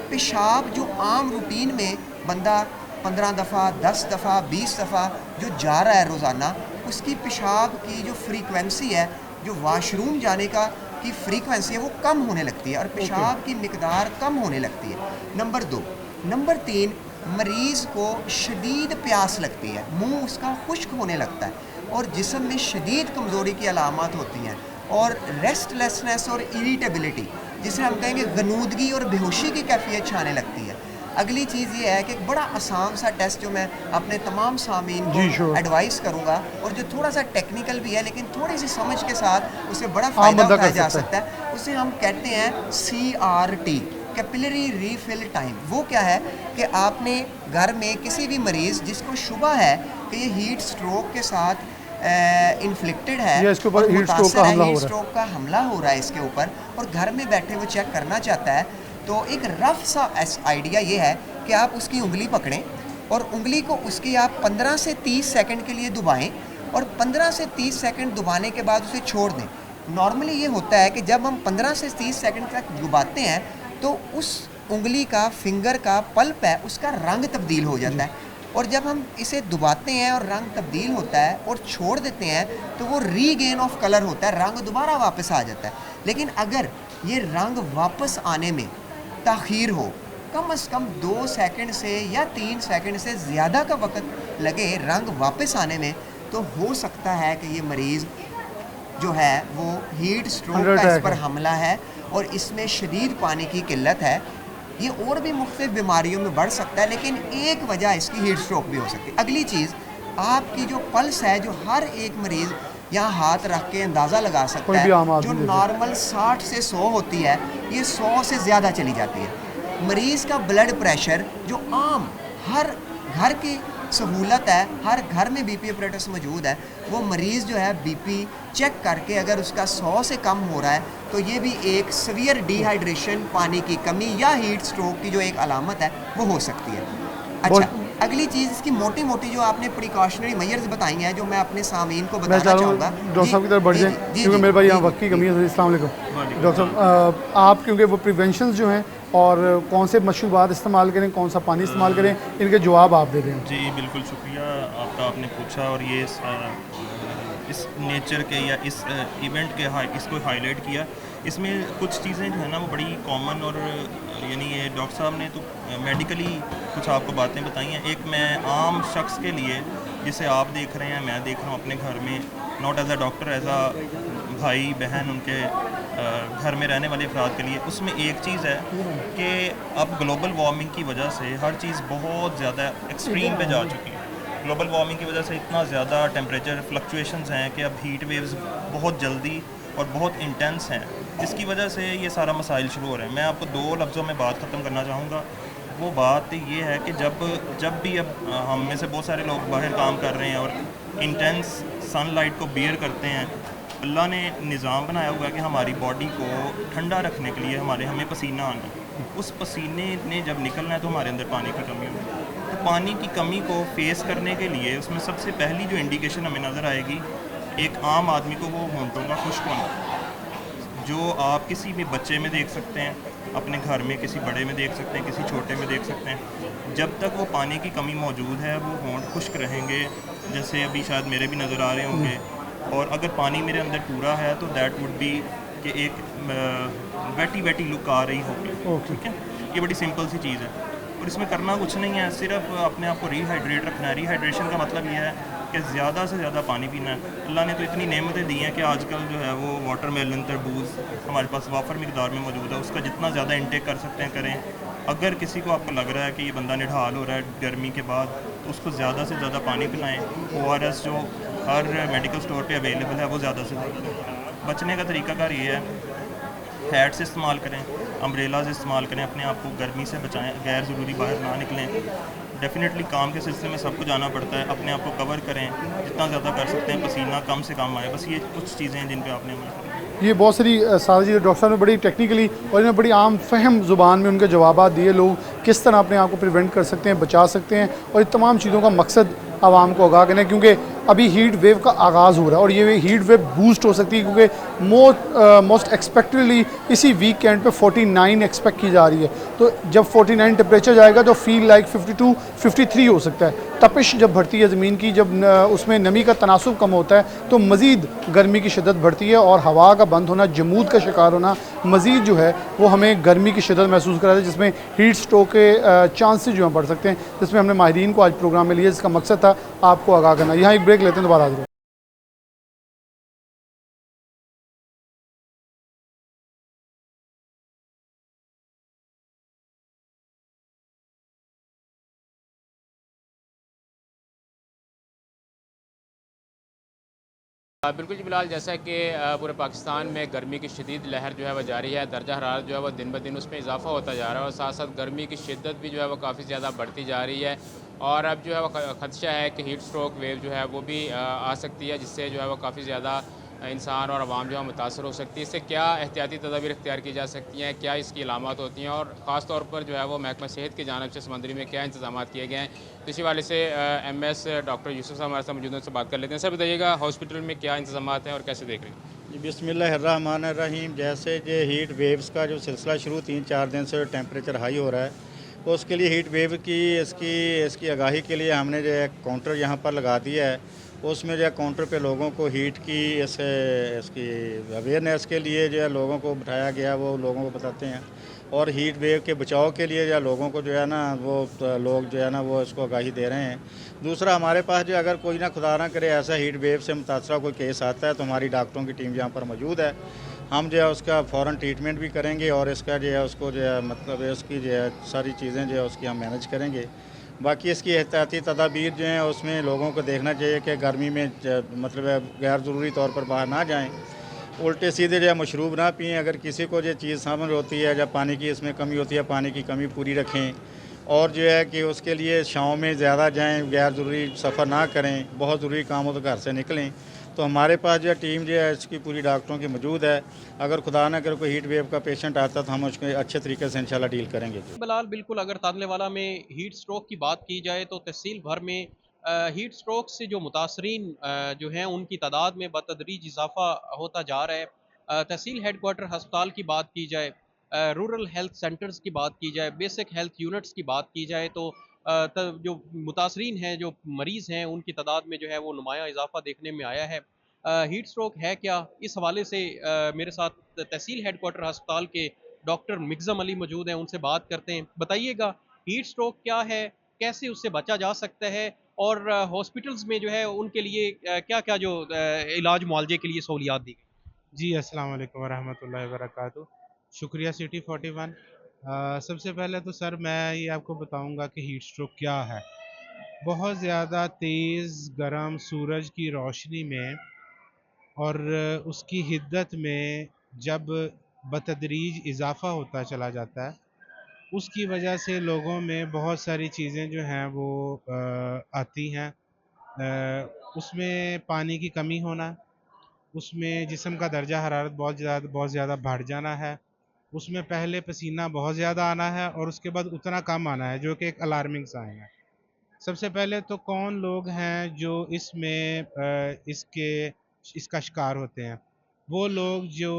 पेशाब जो आम रूटीन में बंदा 15 दफ़ा, 10 दफ़ा, 20 दफ़ा जो जा रहा है रोज़ाना, उसकी पेशाब की जो फ्रीक्वेंसी है, जो वाशरूम जाने का की फ्रीक्वेंसी है, वो कम होने लगती है और पेशाब की मिकदार कम होने लगती है। नंबर 2। नंबर 3, मरीज़ को शदीद प्यास लगती है, मुंह उसका खुश्क होने लगता है और जिस्म में शदीद कमज़ोरी की अलामत होती हैं, और रेस्टलेसनेस और इरिटेबिलिटी, जिसे हम कहेंगे गनूदगी और बेहोशी की कैफियत छाने लगती है। अगली चीज़ ये है कि एक बड़ा आसान सा टेस्ट जो मैं अपने तमाम सामीन को एडवाइस करूँगा, और जो थोड़ा सा टेक्निकल भी है लेकिन थोड़ी सी समझ के साथ उसे बड़ा फ़ायदा उठाया जा सकता है, उसे हम कहते हैं CRT, कैपिलरी रीफिल टाइम। वो क्या है कि आपने घर में किसी भी मरीज़ जिसको शुबा है कि ये हीट स्ट्रोक के साथ इन्फ्लिक्टेड है या इसके ऊपर और हीट स्ट्रोक मुतासर का है, हमला हीट हो रहा है। स्ट्रोक का हमला हो रहा है इसके ऊपर, और घर में बैठे वो चेक करना चाहता है, तो एक रफ सा आइडिया ये है कि आप उसकी उंगली पकड़ें और उंगली को उसकी आप 15 से 30 सेकंड के लिए दबाएं, और 15 से 30 सेकंड दबाने के बाद उसे छोड़ दें। नॉर्मली ये होता है कि जब हम 15 से 30 सेकंड तक दबाते हैं तो उस उंगली का, फिंगर का पल्प है, उसका रंग तब्दील हो जाता है, और जब हम इसे दबाते हैं और रंग तब्दील होता है और छोड़ देते हैं तो वो रीगेन ऑफ कलर होता है, रंग दोबारा वापस आ जाता है। लेकिन अगर ये रंग वापस आने में ताख़ीर हो, कम से कम 2 सेकंड से या 3 सेकंड से ज़्यादा का वक्त लगे रंग वापस आने में, तो हो सकता है कि ये मरीज़ जो है वो हीट स्ट्रोक का इस पर हमला है और इसमें शदीद पानी की किल्लत है। ये और भी मुख्तलिफ बीमारियों में बढ़ सकता है, लेकिन एक वजह इसकी हीट स्ट्रोक भी हो सकती है। अगली चीज़, आपकी जो पल्स है, जो हर एक मरीज़ यहाँ हाथ रख के अंदाज़ा लगा सकता है, जो नॉर्मल 60 से 100 होती है, ये 100 से ज़्यादा चली जाती है। मरीज़ का ब्लड प्रेशर जो आम हर घर की सहूलत है, हर घर में बीपी ऑपरेटर्स मौजूद है, वो मरीज़ जो है बीपी चेक करके अगर उसका 100 से कम हो रहा है तो ये भी एक सीवियर डिहाइड्रेशन, पानी की कमी या हीट स्ट्रोक की जो एक अलामत है वो हो सकती है। अच्छा, अगली चीज़ इसकी मोटी मोटी जो आपने प्रिकॉशनरी मेजर्स बताई हैं, जो मैं अपने सामीन को बताना चाहूँगा। डॉक्टर साहब की तरफ बढ़ जाए, क्योंकि मेरे भाई यहाँ वक्त की कमी है। अस्सलाम वालेकुम डॉक्टर साहब, आप क्योंकि वो प्रिवेंशन जो हैं और कौन से मशरूबात इस्तेमाल करें, कौन सा पानी इस्तेमाल करें, इनके जवाब आप दे दें। जी बिल्कुल शुक्रिया आपका, आपने पूछा और ये इस नेचर के या इस इवेंट के इसको हाईलाइट किया। इसमें कुछ चीज़ें जो है ना वो बड़ी कॉमन, और यानी ये डॉक्टर साहब ने तो मेडिकली कुछ आपको बातें बताई हैं। एक मैं आम शख्स के लिए, जिसे आप देख रहे हैं, मैं देख रहा हूँ अपने घर में, not as a doctor, as a भाई बहन, उनके घर में रहने वाले अफराद के लिए, उसमें एक चीज़ है कि अब ग्लोबल वार्मिंग की वजह से हर चीज़ बहुत ज़्यादा एक्सट्रीम पे जा चुकी है। ग्लोबल वार्मिंग की वजह से इतना ज़्यादा टेम्परेचर फ्लक्चुएशंस हैं कि अब हीट वेव्स बहुत जल्दी और बहुत इंटेंस हैं, जिसकी वजह से ये सारा मसाइल शुरू हो रहे हैं। मैं आपको 2 लफ्ज़ों में बात ख़त्म करना चाहूँगा। वो बात ये है कि जब भी अब हम में से बहुत सारे लोग बाहर काम कर रहे हैं और इंटेंस सनलाइट को बियर करते हैं, अल्लाह ने निज़ाम बनाया हुआ है कि हमारी बॉडी को ठंडा रखने के लिए हमें पसीना आना है। उस पसीने ने जब निकलना है तो हमारे अंदर पानी की कमी होगी। तो पानी की कमी को फेस करने के लिए उसमें सबसे पहली जो इंडिकेशन हमें नज़र आएगी, एक आम आदमी को, वो होंठों का खुश्क होना, जो आप किसी भी बच्चे में देख सकते हैं, अपने घर में किसी बड़े में देख सकते हैं, किसी छोटे में देख सकते हैं। जब तक वो पानी की कमी मौजूद है वो होंठ खुश्क रहेंगे, जैसे अभी शायद मेरे भी नज़र आ रहे होंगे। और अगर पानी मेरे अंदर पूरा है तो दैट वुड बी कि एक वेटी लुक आ रही होगी। ठीक है, ये बड़ी सिंपल सी चीज़ है और इसमें करना कुछ नहीं है, सिर्फ अपने आप को रिहाइड्रेट रखना है। रिहाइड्रेशन का मतलब ये है कि ज़्यादा से ज़्यादा पानी पीना है। अल्लाह ने तो इतनी नेमतें दी हैं कि आजकल जो है वो वाटरमेलन, तरबूज हमारे पास वाफर मिकदार में मौजूद है, उसका जितना ज़्यादा इंटेक कर सकते हैं करें। अगर किसी को आपको लग रहा है कि ये बंदा निढाल हो रहा है गर्मी के बाद, तो उसको ज़्यादा से ज़्यादा पानी पिलाएं। ORS जो हर मेडिकल स्टोर पे अवेलेबल है वो ज़्यादा से ज़्यादा। बचने का तरीकाकार ये है, हैट्स इस्तेमाल करें, अम्ब्रेलाज इस्तेमाल करें, अपने आप को गर्मी से बचाएं, गैर ज़रूरी बाहर ना निकलें। डेफिनेटली काम के सिलसिले में सबको जाना पड़ता है, अपने आप को कवर करें, जितना ज़्यादा कर सकते हैं, पसीना कम से कम आए। बस ये कुछ चीज़ें हैं जिन पे आपने अमल करना। ये बहुत सारी सारी चीज़ें डॉक्टर साहब ने बड़ी टेक्निकली और इन्हें बड़ी आम फहम ज़ुबान में उनके जवाब दिए, लोग किस तरह अपने आप को प्रिवेंट कर सकते हैं, बचा सकते हैं, और इन तमाम चीज़ों का मकसद आवाम को आगाह करना है, क्योंकि अभी हीट वेव का आगाज़ हो रहा है और ये हीट वेव बूस्ट हो सकती है, क्योंकि मोस्ट एक्सपेक्टेडली इसी वीक के एंड पे 49 एक्सपेक्ट की जा रही है। तो जब 49 टेम्परेचर जाएगा तो फील लाइक 52-53 हो सकता है। तपिश जब बढ़ती है ज़मीन की, जब उसमें नमी का तनासुब कम होता है तो मज़ीद गर्मी की शिद्दत बढ़ती है और हवा का बंद होना, जमूद का शिकार होना मज़ीद जो है वो हमें गर्मी की शिद्दत महसूस कराता है, जिसमें हीट स्ट्रोक के चांसेस जो हैं बढ़ सकते हैं। जिसमें हमने माहिरीन को आज प्रोग्राम में लिया, जिसका मकसद था आपको आगाह करना। यहाँ एक ब्रेक लेते हैं, दोबारा हाजिर। बिल्कुल जी बिलाल, जैसा कि पूरे पाकिस्तान में गर्मी की शदीद लहर जो है वह जारी है। दर्जा हरारत जो है वह दिन ब दिन उसमें इजाफा होता जा रहा है और साथ साथ गर्मी की शिद्दत भी जो है वो काफ़ी ज़्यादा बढ़ती जा रही है। और अब जो है वो खदशा है कि हीट स्ट्रोक वेव जो है वो भी आ सकती है, जिससे जो है वो काफ़ी ज़्यादा इंसान और आवाम जो है मुतासर हो सकती है। इससे क्या एहतियाती तदाबीर इख्तियार की जा सकती हैं, क्या इसकी अलामत होती हैं, और ख़ास तौर पर जो है वो महकमा सेहत की जानिब से समंदरी में क्या इंतजाम किए गए हैं। तो इसी वाले से MS डॉक्टर यूसुफ साहब हमारे साथ मौजूद हैं, उनसे बात कर लेते हैं। सर बताइएगा, हॉस्पिटल में क्या इंतजाम हैं और कैसे देख रहे हैं? जी बिस्मिल्लाहिर्रहमानिर्रहीम। जैसे जो हीट वेव्स का जो सिलसिला शुरू 3-4 दिन से टेम्परेचर हाई हो रहा है, तो उसके लिए हीट वेव की इसकी आगाही के लिए हमने जो है काउंटर यहाँ पर लगा दिया है। उसमें जो है काउंटर पे लोगों को हीट की इसकी अवेयरनेस के लिए जो है लोगों को बिठाया गया, वो लोगों को बताते हैं। और हीट वेव के बचाव के लिए जो है लोगों को जो है ना वो लोग जो है ना वो इसको आगाही दे रहे हैं। दूसरा, हमारे पास जो अगर कोई ना खुदा ना करे ऐसा हीट वेव से मुतासरा कोई केस आता है, तो हमारी डॉक्टरों की टीम यहाँ पर मौजूद है। हम जो है उसका फ़ौरन ट्रीटमेंट भी करेंगे और इसका जो है उसको जो है मतलब इसकी जो है सारी चीज़ें जो है उसकी हम मैनेज करेंगे। बाकी इसकी एहतियाती तदाबीर जो हैं उसमें लोगों को देखना चाहिए कि गर्मी में मतलब गैर ज़रूरी तौर पर बाहर ना जाएं, उल्टे सीधे जो है मशरूब ना पिएँ। अगर किसी को जो चीज़ समझ होती है, जब पानी की इसमें कमी होती है, पानी की कमी पूरी रखें। और जो है कि उसके लिए छाँव में ज़्यादा जाएँ, गैर ज़रूरी सफ़र ना करें, बहुत ज़रूरी काम हो तो घर से निकलें। तो हमारे पास जो है टीम जो है इसकी पूरी डॉक्टरों की मौजूद है। अगर खुदा ना करे कोई हीट वेव का पेशेंट आता तो हम उसको अच्छे तरीके से इंशाल्लाह डील करेंगे। बिलाल, बिल्कुल, अगर तांदलेवाला में हीट स्ट्रोक की बात की जाए तो तहसील भर में हीट स्ट्रोक से जो मुतासरीन जो हैं उनकी तादाद में बतदरीज इजाफा होता जा रहा है। तहसील हेडक्वार्टर अस्पताल की बात की जाए, रूरल हेल्थ सेंटर्स की बात की जाए, बेसिक हेल्थ यूनिट्स की बात की जाए, तो जो मुतासरीन हैं, जो मरीज़ हैं, उनकी तादाद में जो है वो नुमाया इजाफा देखने में आया है। हीट स्ट्रोक है क्या, इस हवाले से मेरे साथ तहसील हेडक्वार्टर अस्पताल के डॉक्टर मिगज़म अली मौजूद हैं, उनसे बात करते हैं। बताइएगा, हीट स्ट्रोक क्या है, कैसे उससे बचा जा सकता है, और हॉस्पिटल्स में जो है उनके लिए क्या-क्या जो इलाज मुआलजे के लिए सहूलियात दी गई? जी, अस्सलाम वालेकुम वरहमतुल्लाहि वबरकातुहू। शुक्रिया सिटी 41। सबसे पहले तो सर मैं ये आपको बताऊंगा कि हीट स्ट्रोक क्या है। बहुत ज़्यादा तेज़ गरम सूरज की रोशनी में और उसकी हिद्दत में जब बतदरीज इजाफ़ा होता चला जाता है, उसकी वजह से लोगों में बहुत सारी चीज़ें जो हैं वो आती हैं। उसमें पानी की कमी होना, उसमें जिस्म का दर्जा हरारत बहुत ज़्यादा बढ़ जाना है, उसमें पहले पसीना बहुत ज़्यादा आना है और उसके बाद उतना कम आना है, जो कि एक अलार्मिंग साइन है। सबसे पहले तो कौन लोग हैं जो इसमें इसका शिकार होते हैं? वो लोग जो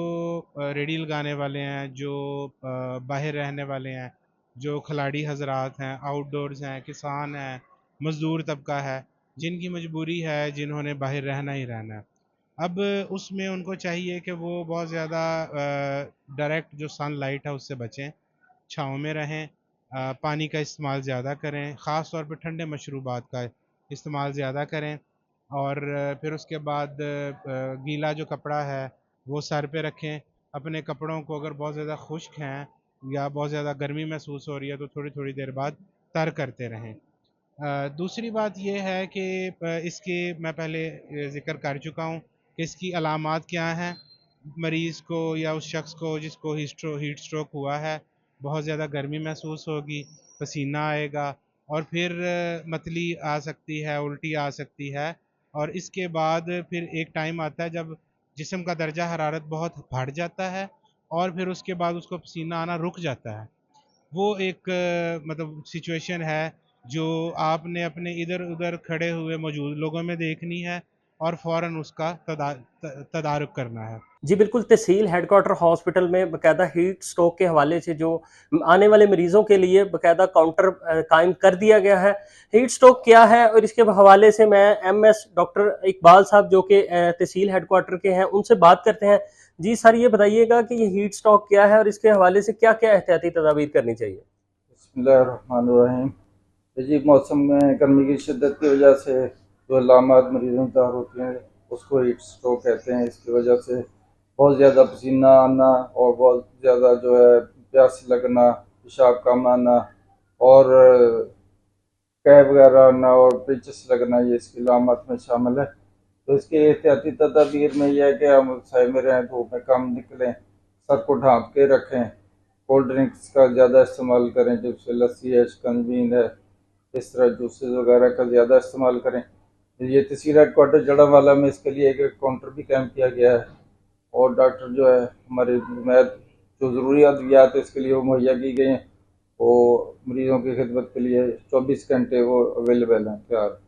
रेडी लगाने वाले हैं, जो बाहर रहने वाले हैं, जो खिलाड़ी हज़रात हैं, आउटडोर्स हैं, किसान हैं, मज़दूर तबका है, जिनकी मजबूरी है, जिन्होंने बाहर रहना ही रहना है। अब उसमें उनको चाहिए कि वो बहुत ज़्यादा डायरेक्ट जो सनलाइट है उससे बचें, छाँव में रहें, पानी का इस्तेमाल ज़्यादा करें, ख़ास तौर पे ठंडे मशरूबात का इस्तेमाल ज़्यादा करें। और फिर उसके बाद गीला जो कपड़ा है वो सर पे रखें। अपने कपड़ों को अगर बहुत ज़्यादा खुश्क हैं या बहुत ज़्यादा गर्मी महसूस हो रही है तो थोड़ी-थोड़ी देर बाद तर करते रहें। दूसरी बात ये है कि इसके मैं पहले ज़िक्र कर चुका हूँ कि इसकी अलामात क्या हैं। मरीज़ को या उस शख्स को जिसको हीट स्ट्रोक हुआ है, बहुत ज़्यादा गर्मी महसूस होगी, पसीना आएगा और फिर मतली आ सकती है, उल्टी आ सकती है। और इसके बाद फिर एक टाइम आता है जब जिस्म का दर्जा हरारत बहुत बढ़ जाता है और फिर उसके बाद उसको पसीना आना रुक जाता है। वो एक मतलब सिचुएशन है जो आपने अपने इधर-उधर खड़े हुए मौजूद लोगों में देखनी है और फ़ौरन उसका तदारुक करना है। जी बिल्कुल, तहसील हेडक्वार्टर हॉस्पिटल में बाकायदा हीट स्ट्रोक के हवाले से जो आने वाले मरीज़ों के लिए बाकायदा काउंटर कायम कर दिया गया है। हीट स्ट्रोक क्या है और इसके हवाले से मैं MS डॉक्टर इकबाल साहब जो कि तहसील हेडक्वार्टर के हैं, उनसे बात करते हैं। जी सर, ये बताइएगा कि ये हीट स्ट्रोक क्या है और इसके हवाले से क्या-क्या एहतियाती तदाबीर करनी चाहिए? बिस्मिल्लाहिर्रहमानिर्रहीम। जी, मौसम में गर्मी की शिद्दत की वजह से जो अलामात मरीज़ों में ज़ाहिर होती हैं उसको हीट स्ट्रोक कहते हैं। इसकी वजह से बहुत ज़्यादा पसीना आना और बहुत ज़्यादा जो है प्यास लगना, पेशाब कम आना और कैब वगैरह आना और पेचिस लगना, ये इसकी अलामत में शामिल है। तो इसके एहतियाती तदाबीर में यह है कि हम साए में रहें, धूप में कम निकलें, सर को ढाँप के रखें, कोल्ड ड्रिंक्स का ज़्यादा इस्तेमाल करें, जैसे लस्सी है, शिकंजीन है, इस तरह जूसेस वगैरह का ज़्यादा इस्तेमाल करें। ये तहसील हेडकोार्टर जड़ावाला में इसके लिए एक काउंटर भी कायम किया गया है और डॉक्टर जो है हमारे जो ज़रूरी अद्वियात है इसके लिए वो मुहैया की गई हैं, वो मरीज़ों की खिदमत के लिए 24 घंटे वो अवेलेबल हैं, तैयार।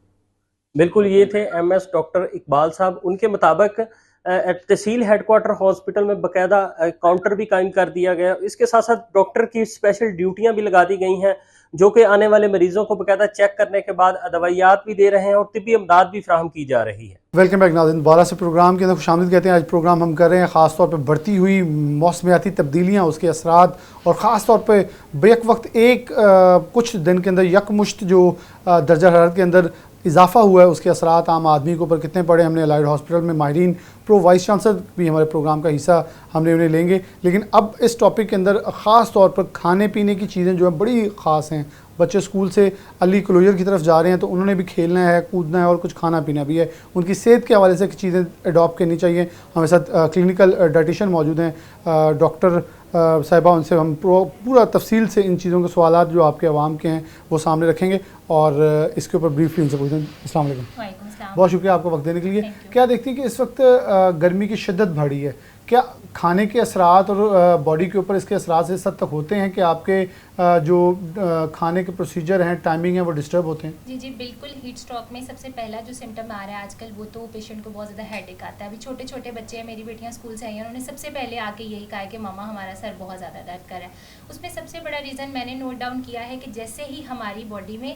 बिल्कुल, ये थे एमएस डॉक्टर इकबाल साहब। उनके मुताबिक तहसील हेडक्वार्टर हॉस्पिटल में बाकायदा काउंटर भी कायम कर दिया गया। इसके साथ साथ डॉक्टर की स्पेशल ड्यूटियां भी लगा दी गई हैं, जो कि आने वाले मरीजों को बाकायदा चेक करने के बाद दवाइयात भी दे रहे हैं और तिब्बी इमदाद भी फराहम की जा रही है। वेलकम बैक नाज़रीन, दोबारा से प्रोग्राम के अंदर खुशामदीद कहते हैं। आज प्रोग्राम हम कर रहे हैं ख़ास तौर पे बढ़ती हुई मौसमियाती तब्दीलियाँ, उसके असरात और ख़ास तौर पे बेक वक्त कुछ दिन के अंदर यकमुश्त जो दर्जा हरारत के अंदर इजाफा हुआ है, उसके असरात आम आदमी के ऊपर कितने पड़े। हमने अलाइड हॉस्पिटल में माहिरीन, प्रो वाइस चांसलर भी हमारे प्रोग्राम का हिस्सा, हमने उन्हें लेंगे। लेकिन अब इस टॉपिक के अंदर ख़ास तौर पर खाने पीने की चीज़ें जो है बड़ी ख़ास हैं। बच्चे स्कूल से अली क्लोजर की तरफ जा रहे हैं तो उन्होंने भी खेलना है, कूदना है और कुछ खाना पीना भी है। उनकी सेहत के हवाले से चीज़ें अडॉप्ट करनी चाहिए। हमारे साथ क्लिनिकल डाइटिशियन मौजूद हैं, डॉक्टर साहिबा। उनसे हम पूरा तफसील से इन चीज़ों के सवालात जो आपके आवाम के हैं वो सामने रखेंगे और इसके ऊपर ब्रीफली उनसे पूछें। अस्सलाम वालेकुम, बहुत शुक्रिया आपको वक्त देने के लिए। क्या देखती हैं कि इस वक्त गर्मी की शिद्दत बढ़ी है, क्या खाने के असरात और बॉडी के ऊपर इसके असरात इस हद तक होते हैं कि आपके जो खाने के प्रोसीजर हैं, टाइमिंग है, वो डिस्टर्ब होते हैं? जी जी बिल्कुल। हीट स्ट्रोक में सबसे पहला जो सिम्टम आ रहा है आजकल वो तो पेशेंट को बहुत ज़्यादा हेडेक आता है। अभी छोटे छोटे बच्चे हैं, मेरी बेटियां स्कूल से आई हैं, उन्होंने सबसे पहले आके यही कहा है कि मामा हमारा सर बहुत ज़्यादा दर्द कर रहा है। उसमें सबसे बड़ा रीज़न मैंने नोट डाउन किया है कि जैसे ही हमारी बॉडी में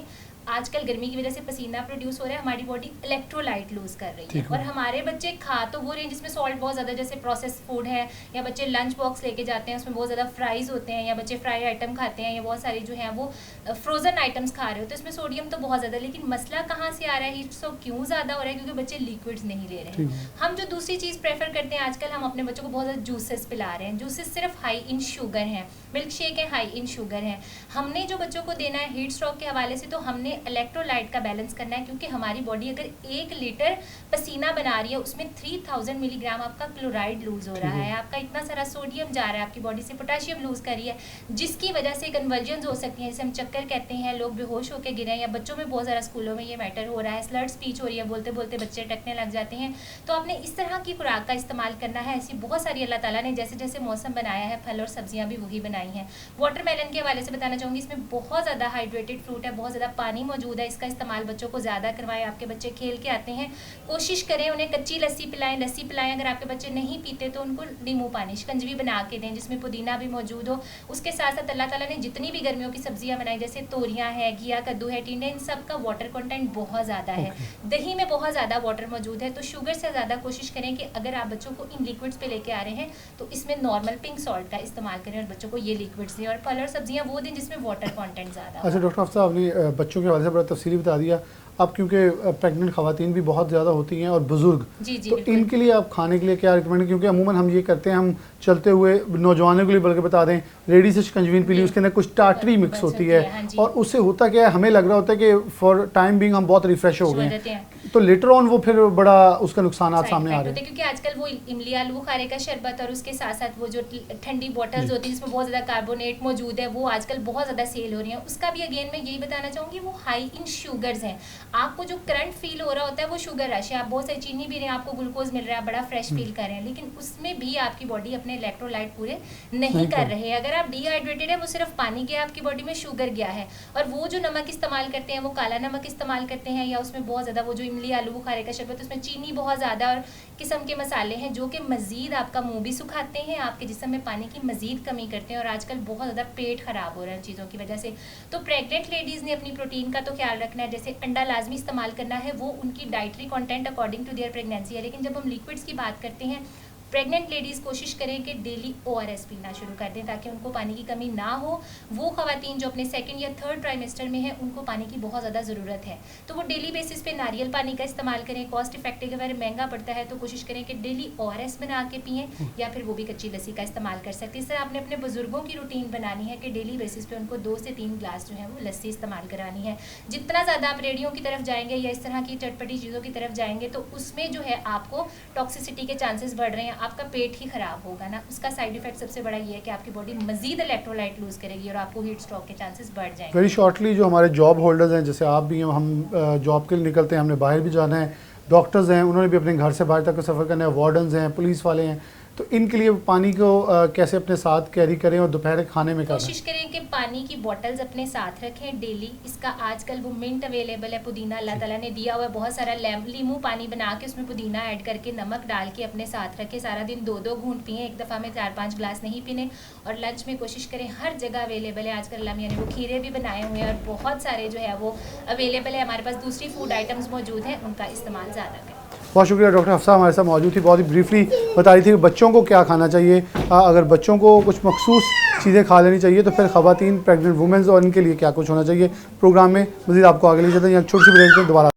आजकल गर्मी की वजह से पसीना प्रोड्यूस हो रहा है, हमारी बॉडी इलेक्ट्रोलाइट लूज कर रही है। और हमारे बच्चे खा तो वो रहे हैं जिसमें सॉल्ट बहुत ज़्यादा, जैसे प्रोसेस फूड है, या बच्चे लंच बॉक्स लेके जाते हैं उसमें बहुत ज़्यादा फ्राइज़ होते हैं, या बच्चे फ्राई आइटम खाते हैं, या बहुत सारी जो है वो फ्रोजन आइटम्स खा रहे होते हैं, इसमें सोडियम तो बहुत ज़्यादा। लेकिन मसला कहाँ से आ रहा है, हीट स्ट्रोक क्यों ज़्यादा हो रहा है? क्योंकि बच्चे लिक्विड्स नहीं ले रहे हैं। हम जो दूसरी चीज़ प्रेफर करते हैं आजकल, हम अपने बच्चों को बहुत ज़्यादा जूसेस पिला रहे हैं। जूसेस सिर्फ हाई इन शुगर हैं, मिल्क शेक है हाई इन शुगर है। हमने जो बच्चों को देना है हीट स्ट्रोक के हवाले से, तो हमने इलेक्ट्रोलाइट का बैलेंस करना है, क्योंकि हमारी बॉडी अगर 1 लीटर पसीना बना रही है उसमें 3000 मिलीग्राम आपका क्लोराइड लूज हो रहा है, आपका इतना सारा सोडियम जा रहा है, आपकी बॉडी से पोटेशियम लूज कर रही है, जिसकी वजह से कन्वर्जन्स हो सकती हैं, जैसे हम चक्कर कहते हैं, लोग बेहोश होकर गिरे हैं, या बच्चों में बहुत सारा स्कूलों में ये मैटर हो रहा है, स्लर्ड स्पीच हो रही है, बोलते बोलते बच्चे टकने लग जाते हैं। तो आपने इस तरह की खुराक का इस्तेमाल करना है। ऐसी बहुत सारी अल्लाह ताला ने जैसे जैसे मौसम बनाया है, फल और सब्जियां भी वही बनाई हैं। वाटरमेलन के हवाले से बताना चाहूँगी, इसमें बहुत ज़्यादा हाइड्रेटेड फ्रूट है, बहुत ज़्यादा पानी मौजूद है। इसका इस्तेमाल बच्चों को ज़्यादा करवाएं। आपके बच्चे खेल के आते हैं, कोशिश करें उन्हें कच्ची लस्सी पिलाएं, लस्सी पिलाएं। अगर आपके बच्चे नहीं पीते तो उनको नींबू पानी शिकंजवी बना के दें जिसमें पुदीना भी मौजूद हो। उसके साथ साथ अल्लाह ताला ने जितनी भी गर्मियों की सब्जियां बनाई, जैसे तोरियां है, घिया, कद्दू है, टिंडे, इन सब का वाटर कंटेंट बहुत ज़्यादा है। दही में बहुत ज़्यादा वाटर मौजूद है। तो शुगर से ज़्यादा कोशिश करें कि अगर आप बच्चों को इन लिक्विड्स पे लेके आ रहे हैं तो इसमें नॉर्मल पिंक सॉल्ट का इस्तेमाल करें और बच्चों को ये लिक्विड्स दें। और फल और सब्जियाँ वो दें जिसमें वाटर कॉन्टेंट ज़्यादा। अच्छा डॉक्टर साहब, आपने बच्चों के हवाले से बड़ा तफसीली बता दिया। अब क्योंकि प्रेग्नेंट ख़वातीन भी बहुत ज़्यादा होती हैं और बुज़ुर्ग, तो इनके लिए आप खाने के लिए क्या रिकमेंड है? क्योंकि अमूमन हम ये करते हैं, हम चलते हुए नौजवानों के लिए बल्कि बता दें, रेडी से शिकंजवीन पी ली, उसके अंदर कुछ टाटरी मिक्स होती है, और उससे होता क्या है, हमें लग रहा होता है कि फॉर टाइम बिंग हम बहुत रिफ्रेश हो गए हैं, तो लेटर ऑन वो फिर बड़ा उसका नुकसान सामने आ रहे हैं। क्योंकि आजकल वो इमली आलू बुखारे का शरबत और उसके साथ साथ वो जो ठंडी बॉटल्स होती है जिसमें बहुत ज़्यादा कार्बोनेट मौजूद है, वो आजकल बहुत ज़्यादा सेल हो रही है। उसका भी अगेन मैं यही बताना चाहूँगी, वो हाई इन शुगर्स हैं। आपको जो करंट फील हो रहा होता है वो शुगर रश है, आप बहुत सारी चीनी पी रहे हैं, आपको ग्लूकोज मिल रहा है, बड़ा फ्रेश फील कर रहे हैं, लेकिन उसमें भी आपकी बॉडी अपने इलेक्ट्रोलाइट पूरे नहीं कर रहे हैं। अगर आप डिहाइड्रेटेड है, वो सिर्फ पानी गया, आपकी बॉडी में शुगर गया है। और वो जो नमक इस्तेमाल करते हैं वो काला नमक इस्तेमाल करते हैं, या उसमें बहुत ज़्यादा वो जो इमली आलू बुखारे का शरबत, उसमें चीनी बहुत ज़्यादा और किस्म के मसाले हैं जो कि मज़ीद आपका मुंह भी सुखाते हैं, आपके जिस्म में पानी की मज़ीद कमी करते हैं, और आजकल बहुत ज़्यादा पेट ख़राब हो रहा है चीज़ों की वजह से। तो प्रेग्नेंट लेडीज़ ने अपनी प्रोटीन का तो ख्याल रखना है, जैसे अंडा लाजमी इस्तेमाल करना है, वो उनकी dietary content according to their pregnancy है। लेकिन जब हम लिक्विड्स की बात करते हैं, प्रेग्नेंट लेडीज़ कोशिश करें कि डेली ORS पीना शुरू कर दें ताकि उनको पानी की कमी ना हो। वो ख़वातीन जो अपने सेकंड या थर्ड ट्राइमेस्टर में हैं, उनको पानी की बहुत ज़्यादा ज़रूरत है, तो वो डेली बेसिस पे नारियल पानी का इस्तेमाल करें। कॉस्ट इफेक्टिव अगर महंगा पड़ता है तो कोशिश करें कि डेली ORS बना के पिएँ, या फिर वो भी कच्ची लस्सी का इस्तेमाल कर सकते हैं। इस तरह आपने अपने बुजुर्गों की रूटीन बनानी है कि डेली बेसिस पे उनको 2 से 3 ग्लास जो है वो लस्सी इस्तेमाल करानी है। जितना ज़्यादा आप रेडियो की तरफ जाएंगे या इस तरह की चटपटी चीज़ों की तरफ जाएंगे, तो उसमें जो है आपको टॉक्सिसिटी के चांसेस बढ़ रहे हैं, आपका पेट ही ख़राब होगा ना, उसका साइड इफेक्ट सबसे बड़ा ये है कि आपकी बॉडी मजीद इलेक्ट्रोलाइट लूज़ करेगी और आपको हीट स्ट्रोक के चांसेस बढ़ जाएंगे। वेरी शॉर्टली, जो हमारे जॉब होल्डर्स हैं, जैसे आप भी हैं, हम जॉब के लिए निकलते हैं, हमने बाहर भी जाना है, डॉक्टर्स हैं, उन्होंने भी अपने घर से बाहर तक का सफ़र करना है, वार्डन्स हैं, पुलिस वाले हैं, तो इनके लिए पानी को कैसे अपने साथ कैरी करें और दोपहर के खाने में कोशिश करें कि पानी की बॉटल्स अपने साथ रखें डेली। इसका आजकल वो मिंट अवेलेबल है, पुदीना अल्लाह ताला ने दिया हुआ है बहुत सारा, नींबू पानी बना के उसमें पुदीना ऐड करके नमक डाल के अपने साथ रखें। सारा दिन 2-2 घूंट पिएं, एक दफ़ा में 4-5 ग्लास नहीं पीने। और लंच में कोशिश करें, हर जगह अवेलेबल है आजकल, अल्लाह मियां ने वो खीरे भी बनाए हुए हैं और बहुत सारे जो है वो अवेलेबल है हमारे पास, दूसरी फूड आइटम्स मौजूद हैं, उनका इस्तेमाल ज़्यादा करें। बहुत शुक्रिया। डॉक्टर हफ्सा हमारे साथ मौजूद थी, बहुत ही ब्रीफली बता रही थी कि बच्चों को क्या खाना चाहिए, अगर बच्चों को कुछ मखसूस चीज़ें खा लेनी चाहिए तो फिर ख़वातीन, प्रेग्नेंट वुमेंस और इनके लिए क्या कुछ होना चाहिए। प्रोग्राम में मज़ीद आपको आगे ले जाते हैं, यहाँ छोटी सी ब्रेक में दोबारा।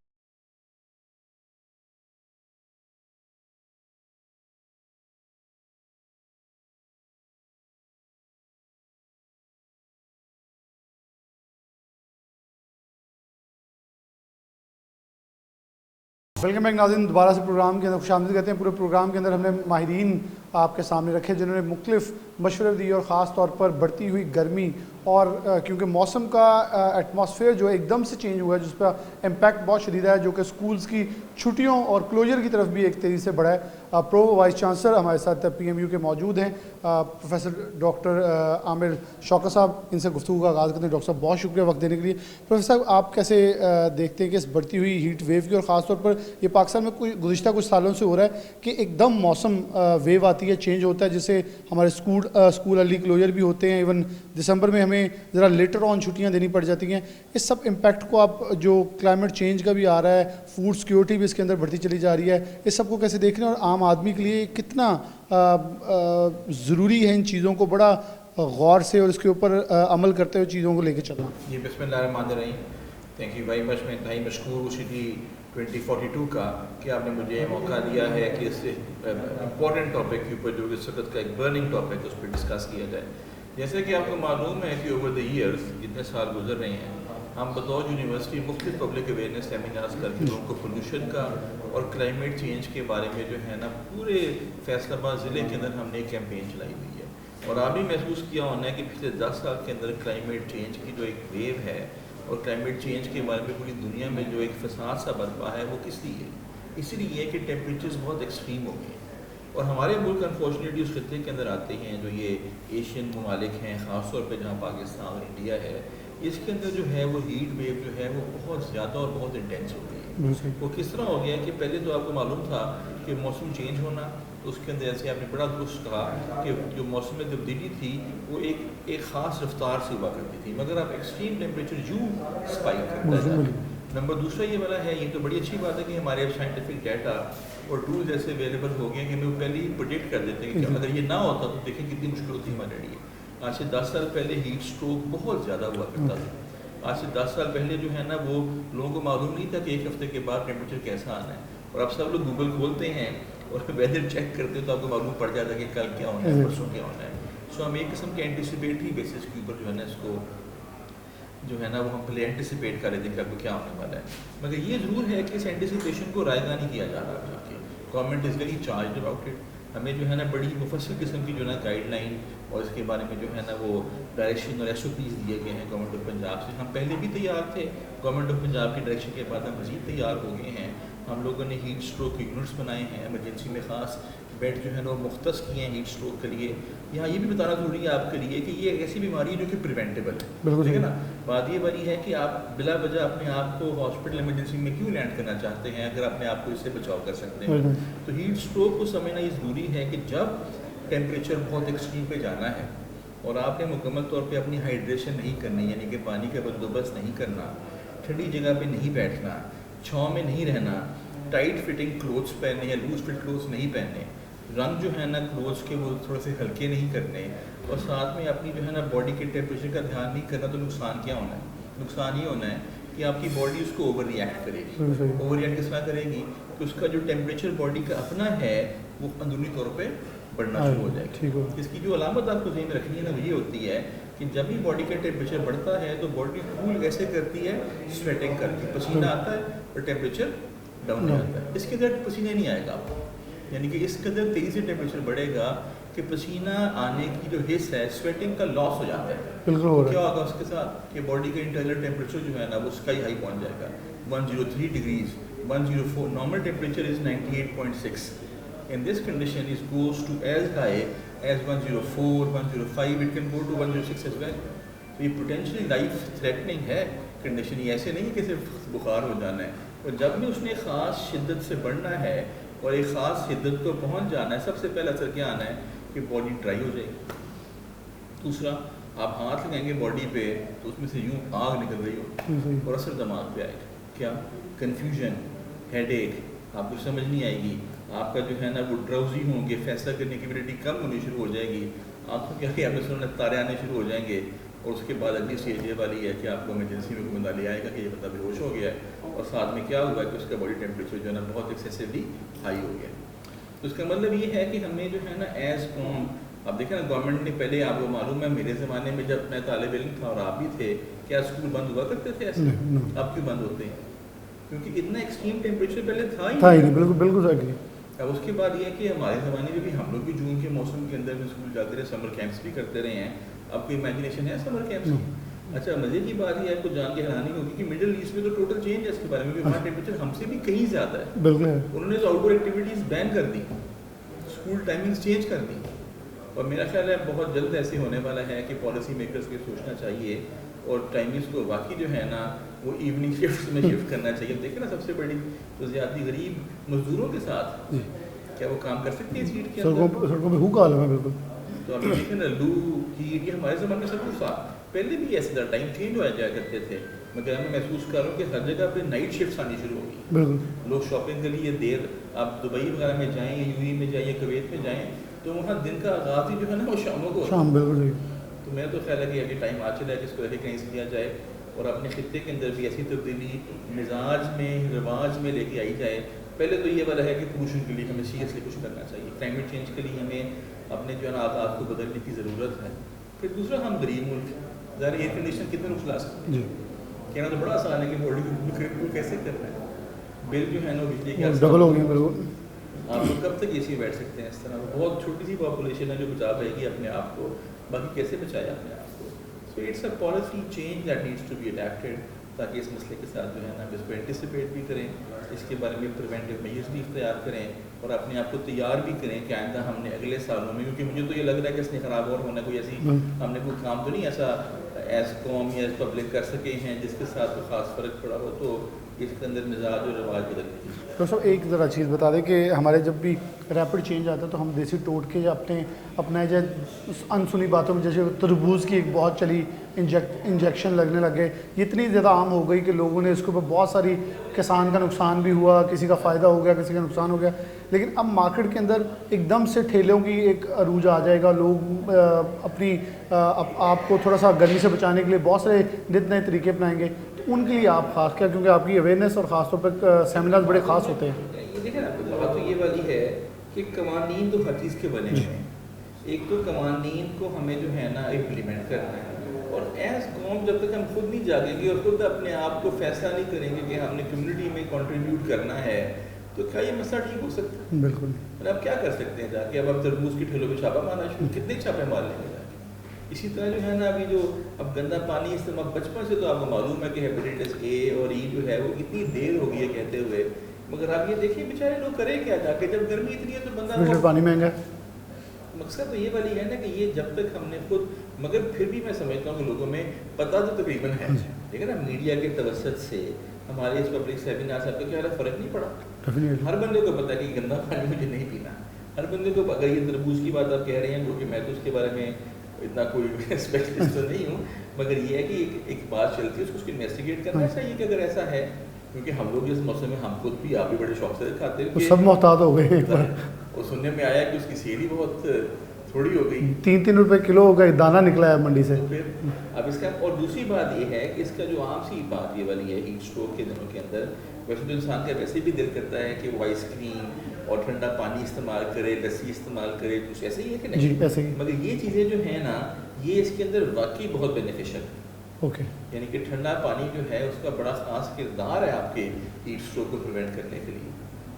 वेलकम बैक नाज़रीन, दोबारा से प्रोग्राम के अंदर खुशामदीद कहते हैं। पूरे प्रोग्राम के अंदर हमने माहिरीन आपके सामने रखे जिन्होंने मुख्तलिफ मशवरे दिए और ख़ास तौर पर बढ़ती हुई गर्मी और क्योंकि मौसम का एटमॉस्फेयर जो है एकदम से चेंज हुआ है, जिस पर इम्पैक्ट बहुत शदीद है, जो कि स्कूल्स की छुट्टियों और क्लोजर की तरफ भी एक तेज़ी से बढ़ा है। प्रो वाइस चांसलर हमारे साथ PMU के मौजूद हैं, प्रोफेसर डॉक्टर आमिर शौकत साहब, इनसे गुफ्तगू का आगाज़ करते हैं। डॉक्टर साहब बहुत शुक्रिया वक्त देने के लिए। प्रोफेसर साहब, आप कैसे देखते हैं कि इस बढ़ती हुई हीट वेव की, और ख़ास तौर पर ये पाकिस्तान में गुज़िश्ता कुछ सालों से हो रहा है कि एकदम मौसम वेव आती है, चेंज होता है, जिससे हमारे स्कूल अर्ली क्लोजर भी होते हैं, इवन दिसंबर में हमें ज़रा लेटर ऑन छुट्टियां देनी पड़ जाती हैं। इस सब इम्पैक्ट को आप, जो क्लाइमेट चेंज का भी आ रहा है, फूड सिक्योरिटी भी इसके अंदर बढ़ती चली जा रही है, इस सब को कैसे देख रहे हैं और आम आदमी के लिए कितना ज़रूरी है इन चीज़ों को बड़ा गौर से और इसके ऊपर अमल करते हुए चीज़ों को लेकर चलना। जी, बिस्मिल्लाहिर्रहमानिर्रहीम। Thank you very much. मैं इंतहाई मशकूर हूँ सिटी 2042 का कि आपने मुझे मौका दिया है कि इस इम्पॉर्टेंट टॉपिक के ऊपर, जो कि इस वक्त का एक बर्निंग टॉपिक है, उस पर डिस्कस किया जाए। जैसे कि आपको मालूम है कि ओवर द ईयर्स जितने साल गुजर रहे हैं, हम बतौर यूनिवर्सिटी मुख्तलिफ पब्लिक अवेयरनेस सेमिनार्स करके लोगों को पोल्यूशन का और क्लाइमेट चेंज के बारे में जो है ना, पूरे फैसलाबाद ज़िले के अंदर हमने एक कैंपेन चलाई हुई है। और आप भी महसूस किया होना है कि पिछले 10 साल के अंदर क्लाइमेट चेंज की जो एक वेव है और क्लाइमेट चेंज के बारे में पूरी दुनिया में जो एक फसाद सा बरपा है, वो किस लिए? इसलिए कि टेम्परेचर्स बहुत एक्सट्रीम हो गए हैं। और हमारे मुल्क अनफॉर्चुनेटली उस खत्े के अंदर आते हैं जो ये एशियन ममालिक हैं, ख़ास तौर पे जहाँ पाकिस्तान और इंडिया है, इसके अंदर जो है वो हीट वेव जो है वो बहुत ज़्यादा और बहुत इंटेंस हो गई है। वो किस तरह हो गया कि पहले तो आपको मालूम था कि मौसम चेंज होना, तो उसके अंदर जैसे आपने बड़ा दुरुस्त कहा कि जो मौसम में तब्दीली थी वो एक ख़ास रफ्तार से हुआ करती थी, मगर आप एक्सट्रीम टेम्परेचर यूँ स्पाइक करता है। नंबर दूसरा ये वाला है, ये तो बड़ी अच्छी बात है कि हमारे अब साइंटिफिक डाटा और टूल्स ऐसे अवेलेबल हो गए हैं कि हमें पहले ही प्रेडिक्ट कर देते हैं कि अगर ये ना होता तो देखें कितनी मुश्किल होती हमारे लिए। आज से 10 साल पहले हीट स्ट्रोक बहुत ज़्यादा हुआ करता था। आज से 10 साल पहले जो है ना, वो लोगों को मालूम नहीं था कि एक हफ्ते के बाद टेम्परेचर कैसा आना है। और अब सब लोग गूगल खोलते हैं और वेदर चेक करते हैं तो आपको मालूम पड़ जाता है कि कल क्या होना है, परसों क्या होना है। सो हम एक किस्म के एंटिसिपेटरी बेसिस के ऊपर जो है ना, इसको जो है ना वो हम पहले एंटिसिपेट कर लेते हैं कि आपको क्या होने वाला है। मगर ये ज़रूर है कि इस एंटिसिपेशन को रायगा नहीं किया जा रहा है। Government is very charge about it. हमें जो है ना बड़ी मुफस्सिल किस्म की जो है ना गाइडलाइन और इसके बारे में जो है ना वो डायरेक्शन और SOPs दिए गए हैं गवर्नमेंट ऑफ पंजाब से। हम पहले भी तैयार थे, गवर्नमेंट ऑफ पंजाब की डायरेक्शन के बाद हम मज़ीद तैयार हो गए हैं। हम लोगों ने हीट स्ट्रोक यूनिट्स बनाए हैं, एमरजेंसी में ख़ास बेड जो है ना वो मुख्तस किए हैं हीट स्ट्रोक के लिए। यहाँ ये भी बताना ज़रूरी है आपके लिए कि ये एक ऐसी बीमारी है जो कि प्रिवेंटेबल है, ठीक है ना। बात ये वाली है कि आप बिला वजह अपने आप को हॉस्पिटल एमरजेंसी में क्यों लैंड करना चाहते हैं अगर अपने आप को इससे बचाव कर सकते हैं। तो हीट स्ट्रोक को समझना ये ज़रूरी है कि जब टेम्परेचर बहुत एक्सट्रीम पे जाना है और आपने मुकम्मल तौर पे अपनी हाइड्रेशन नहीं करनी, यानी कि पानी का बंदोबस्त नहीं करना, ठंडी जगह पे नहीं बैठना, छाँव में नहीं रहना, टाइट फिटिंग क्लोथ्स पहनने या लूज फिट क्लोथ्स नहीं पहनने, रंग जो है ना क्लोथ्स के वो थोड़े से हल्के नहीं करने, और साथ में अपनी जो है ना बॉडी के टेम्परेचर का ध्यान नहीं करना। तो नुकसान क्या होना है? नुकसान ये होना है कि आपकी बॉडी उसको ओवर रिएक्ट करेगी। ओवर रिएक्ट किस तरह करेगी कि उसका जो टेम्परेचर बॉडी का अपना है वो अंदरूनी तौर पे बढ़ना शुरू हो जाएगा। इसकी जो अलामत आपको ज़हन में रखनी है ना, वो ये होती है कि जब भी बॉडी का टेम्परेचर बढ़ता है तो बॉडी कूल कैसे करती है? स्वेटिंग करके। पसीना आता है और टेम्परेचर डाउन हो जाता है। इसके अंदर पसीना नहीं आएगा आपको, यानी कि इस कदर तेज़ी से टेम्परेचर बढ़ेगा कि पसीना आने की जो हिस्स है, स्वेटिंग का लॉस हो जाता है। बिल्कुल हो रहा है। क्या होगा उसके साथ कि बॉडी का इंटरनल टेम्परेचर जो है ना वो स्काई हाई पहुंच जाएगा, 103 degrees, 104। Normal temperature is 98.6। In this condition is goes to as high as 104, 105, it can go to 106 as well. तो ये पोटेंशियली लाइफ थ्रेटनिंग है कंडीशन। ये ऐसे नहीं कि सिर्फ बुखार हो जाना है, और जब भी उसने ख़ास शिद्दत से बढ़ना है और एक ख़ास शिद्दत को पहुंच जाना है, सबसे पहला असर क्या आना है कि बॉडी ड्राई हो जाएगी। दूसरा, आप हाथ लगाएंगे बॉडी पे तो उसमें से यूं आग निकल रही हो, और असर दिमाग पे आएगा। क्या? कन्फ्यूजन, हेडेक, आपको समझ नहीं आएगी, आपका जो है ना वो ड्राउजी होंगे, फैसला करने की एबिलिटी कम होनी शुरू हो जाएगी, आंखों के आगे आपने सुनना तारे आने शुरू हो जाएंगे, और उसके बाद अगली स्टेज ये वाली है कि आपको इमरजेंसी में बंदा ले आएगा कि ये बंदा बेहोश हो गया है, और साथ में क्या हुआ कि उसका बॉडी टेम्परेचर जो है ना बहुत एक्सेसिवली हाई हो गया। तो इसका मतलब ये है कि हमें जो है ना एज कॉम, अब देखें ना गवर्नमेंट ने पहले, आपको मालूम है मेरे ज़माने में जब मैं तालिब इल्म था और आप भी थे, क्या स्कूल बंद हुआ करते थे ऐसे? अब क्यों बंद होते हैं? क्योंकि इतना एक्सट्रीम टेम्परेचर पहले था ही नहीं। बिल्कुल बिल्कुल सही। अब उसके बाद ये है कि हमारे ज़माने में भी हम लोग भी जून के मौसम के अंदर में स्कूल जाते रहे, समर कैंप्स भी करते रहे हैं। आपको इमेजिनेशन है समर कैंप्स की? अच्छा, मज़े की बात ये आपको जान के हैरानी होगी कि मिडिल ईस्ट में तो टोटल चेंज है इसके बारे में, वहाँ टेम्परेचर हमसे भी कहीं ज़्यादा है। बिल्कुल। उन्होंने तो आउटडोर एक्टिविटीज़ बैन कर दी, स्कूल टाइमिंग्स चेंज कर दी, और मेरा ख्याल है बहुत जल्द ऐसे होने वाला है कि पॉलिसी मेकर्स को सोचना चाहिए और टाइमिंग्स को वाकई जो है ना वो इवनिंग शिफ्ट में शिफ्ट करना चाहिए। देखिए ना, सबसे बड़ी तो ज़्यादा गरीब मजदूरों के साथ क्या वो काम कर सकते हैं इस हीट के अंदर? सड़कों पे हुक्का है बिल्कुल। तो अब देखें ना, लू हीट, ये हमारे ज़माने में सब कुछ था, पहले भी ऐसे था, टाइम चेंज हो जाया करते थे, मगर मैं महसूस कर रहा हूँ कि हर जगह पे नाइट शिफ्ट आनी शुरू होगी। बिल्कुल। लोग शॉपिंग के लिए देर, आप दुबई वगैरह में जाएँ, यूएई में जाइए, कुवैत में जाएँ, तो वहाँ दिन का आगाज़ ही जो है ना वो शामों को शाम, बिल्कुल सही। तो मैं तो ख्याल है कि अभी टाइम आ चला है जिसको रखे कहीं से किया जाए, और अपने खित्ते के अंदर भी ऐसी तब्दीली मिजाज में, रिवाज में लेके आई जाए। पहले तो ये वाला है कि पोल्यूशन के लिए हमें सीरियसली कुछ करना चाहिए, क्लाइमेट चेंज के लिए हमें अपने जो है ना आगाज़ को बदलने की ज़रूरत है। फिर दूसरा, हम गरीब मुल्क, ज़रा एयर कंडीशन कितने रुख ला सकते हैं? कहना तो बड़ा आसान है कि बॉडी को कैसे करना है, बिल जो है ना बिजली के डबल हो गया। बिल्कुल। आप लोग कब तक एसी में बैठ सकते हैं? इस तरह बहुत छोटी सी पॉपुलेशन है जो बचा पाएगी अपने आप को, बाकी कैसे बचाया अपने आप को? So it's a policy change that needs to be adapted, ताकि इस मसले के साथ जो है ना इसको एंटिसिपेट भी करें, इसके बारे में प्रिवेंटिव मेजर्स भी इख्तियार करें, और अपने आप को तैयार भी करें कि आइंदा हमने अगले सालों में, क्योंकि मुझे तो ये लग रहा है कि इसने ख़राब और होना कोई ऐसी हमने कोई काम तो नहीं ऐसा एज कौम या एज पब्लिक कर सके हैं जिसके साथ कोई ख़ास फ़र्क पड़ा हो, तो इसके अंदर मिजाज और रिवाज बदल गए। तो सब एक ज़रा चीज़ बता दें कि हमारे जब भी रैपिड चेंज आता है तो हम देसी टोटके या अपने उस अनसुनी बातों में, जैसे तरबूज की एक बहुत चली इंजेक्शन लगने लग गए, ये इतनी ज़्यादा आम हो गई कि लोगों ने इसके ऊपर बहुत सारी, किसान का नुकसान भी हुआ, किसी का फ़ायदा हो गया, किसी का नुकसान हो गया। लेकिन अब मार्केट के अंदर एकदम से ठेलों की एक अरूज आ जाएगा, लोग अपनी आपको थोड़ा सा गर्मी से बचाने के लिए बहुत सारे नित नए तरीके अपनाएंगे। तो उनके लिए आप खास क्या, क्योंकि आपकी अवेयरनेस और ख़ासतौर पर सेमिनार बड़े ख़ास होते हैं। ये देखिए ना, बात तो ये वाली है कि कवानीन तो हर चीज़ के बने हुए हैं। एक तो कवानीन को हमें जो है ना इम्प्लीमेंट करना है, और एज कौम जब तक हम खुद नहीं जागेंगे और खुद अपने आप को फैसला नहीं करेंगे कि हमने कम्युनिटी में कंट्रीब्यूट करना है, तो क्या ये मसला ठीक हो सकता है? बिल्कुल। मतलब आप क्या कर सकते हैं जाके? अब तरबूज की ठेलों पे छापा मारना शुरू, कितने छापे मार लेंगे जाके? इसी तरह जो है ना अभी जो अब गंदा पानी इस्तेमाल, बचपन से तो आपको मालूम है कि हेपेटाइटिस ए और ई जो है वो कितनी देर हो गई है कहते हुए, मगर आप ये देखिए बेचारे लोग करें क्या जाके, जब गर्मी इतनी है तो बंदा पानी महंगा। मकसद तो ये वाली है ना कि ये जब तक हमने खुद, मगर फिर भी मैं समझता हूँ कि लोगों में पता तो तकरीबन है, ठीक है ना, मीडिया के तवसत से हमारे इस पब्लिक सेमिनार से आपको क्या फ़र्क नहीं पड़ा। हर बंदे को पता है कि गंदा पानी मुझे नहीं पीना, हर बंदे को। अगर ये तरबूज की बात आप कह रहे हैं, क्योंकि मैं तो उसके बारे में इतना कोई स्पेशलिस्ट तो नहीं हूँ, मगर ये है कि एक बात चलती है, उसको इन्वेस्टिगेट करना चाहिए कि अगर ऐसा है, क्योंकि हम लोग इस मौसम में, हम खुद भी, आप भी बड़े शौक से खाते हैं, तो सब मोहतात हो गए। और सुनने में आया कि उसकी सेल ही बहुत थोड़ी हो गई, 3-3 रुपए किलो हो गए, दाना निकला है मंडी से। तो फिर अब इसका, और दूसरी बात ये है कि इसका जो आम सी बात ये वाली है, हीट स्ट्रोक के दिनों के अंदर वैसे तो इंसान का वैसे भी दिल करता है कि वो आइसक्रीम और ठंडा पानी इस्तेमाल करे, लस्सी इस्तेमाल करे, कुछ ऐसे ही है कि नहीं? जी ऐसे ही। मगर ये चीज़ें जो है ना, ये इसके अंदर वाकई बहुत बेनिफिशियल है। ओके। यानी कि ठंडा पानी जो है उसका बड़ा खास किरदार है आपके हीट स्ट्रोक को प्रिवेंट करने के लिए।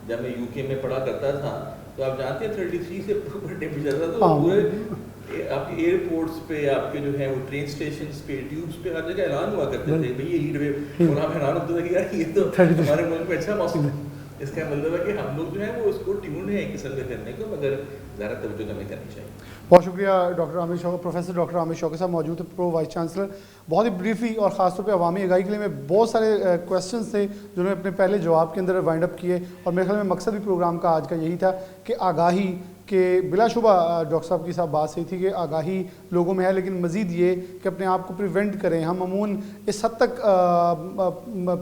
जब मैं यूके में पढ़ा करता था तो आप जानते हैं 33 से ऊपर टेम्परेचर था, तो हाँ। पूरे आपके एयरपोर्ट्स पे, आपके जो है वो ट्रेन स्टेशन पे, ट्यूब्स पे हर जगह ऐलान हुआ करते थे भाई ये हीट वेव, और आप हैरान होते थे कि यार ये तो हमारे मुल्क में अच्छा मौसम है। इसका मतलब है कि हम लोग जो है वो उसको ट्यून है एक किस्म के करने को, मगर ज़्यादा तवज्जो हमें करनी चाहिए। बहुत शुक्रिया doctor Aamir Shaukat, professor doctor Aamir Shaukat साहब मौजूद थे, प्रो वाइस चांसलर। बहुत ही ब्रीफली और ख़ासतौर पे अवामी आगाही के लिए में बहुत सारे क्वेश्चंस थे जिन्होंने अपने पहले जवाब के अंदर वाइंड अप किए, और मेरे ख्याल में मकसद भी प्रोग्राम का आज का यही था कि आगाही कि बिलाशुबा डॉक्टर साहब की साहब बात सही थी कि आगाही लोगों में है, लेकिन मज़ीद ये कि अपने आप को प्रिवेंट करें। हम अमूमन इस हद तक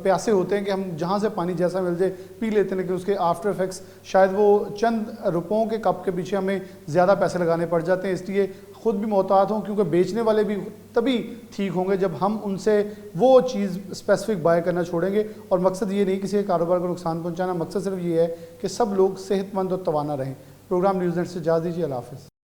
प्यासे होते हैं कि हम जहाँ से पानी जैसा मिल जाए पी लेते हैं, लेकिन उसके आफ्टर इफ़ेक्ट्स शायद वो चंद रुपयों के कप के पीछे हमें ज़्यादा पैसे लगाने पड़ जाते हैं। इसलिए ख़ुद भी मोहतात हों, क्योंकि बेचने वाले भी तभी ठीक होंगे जब हम उनसे वो चीज़ स्पेसिफिक बाय करना छोड़ेंगे। और मकसद ये नहीं किसी के कारोबार को नुकसान पहुँचाना, मकसद सिर्फ ये है कि सब लोग सेहतमंद और तवाना रहें। प्रोग्राम न्यूज़ नेट से इजाज़त दीजिए। अल्लाह हाफ़िज़।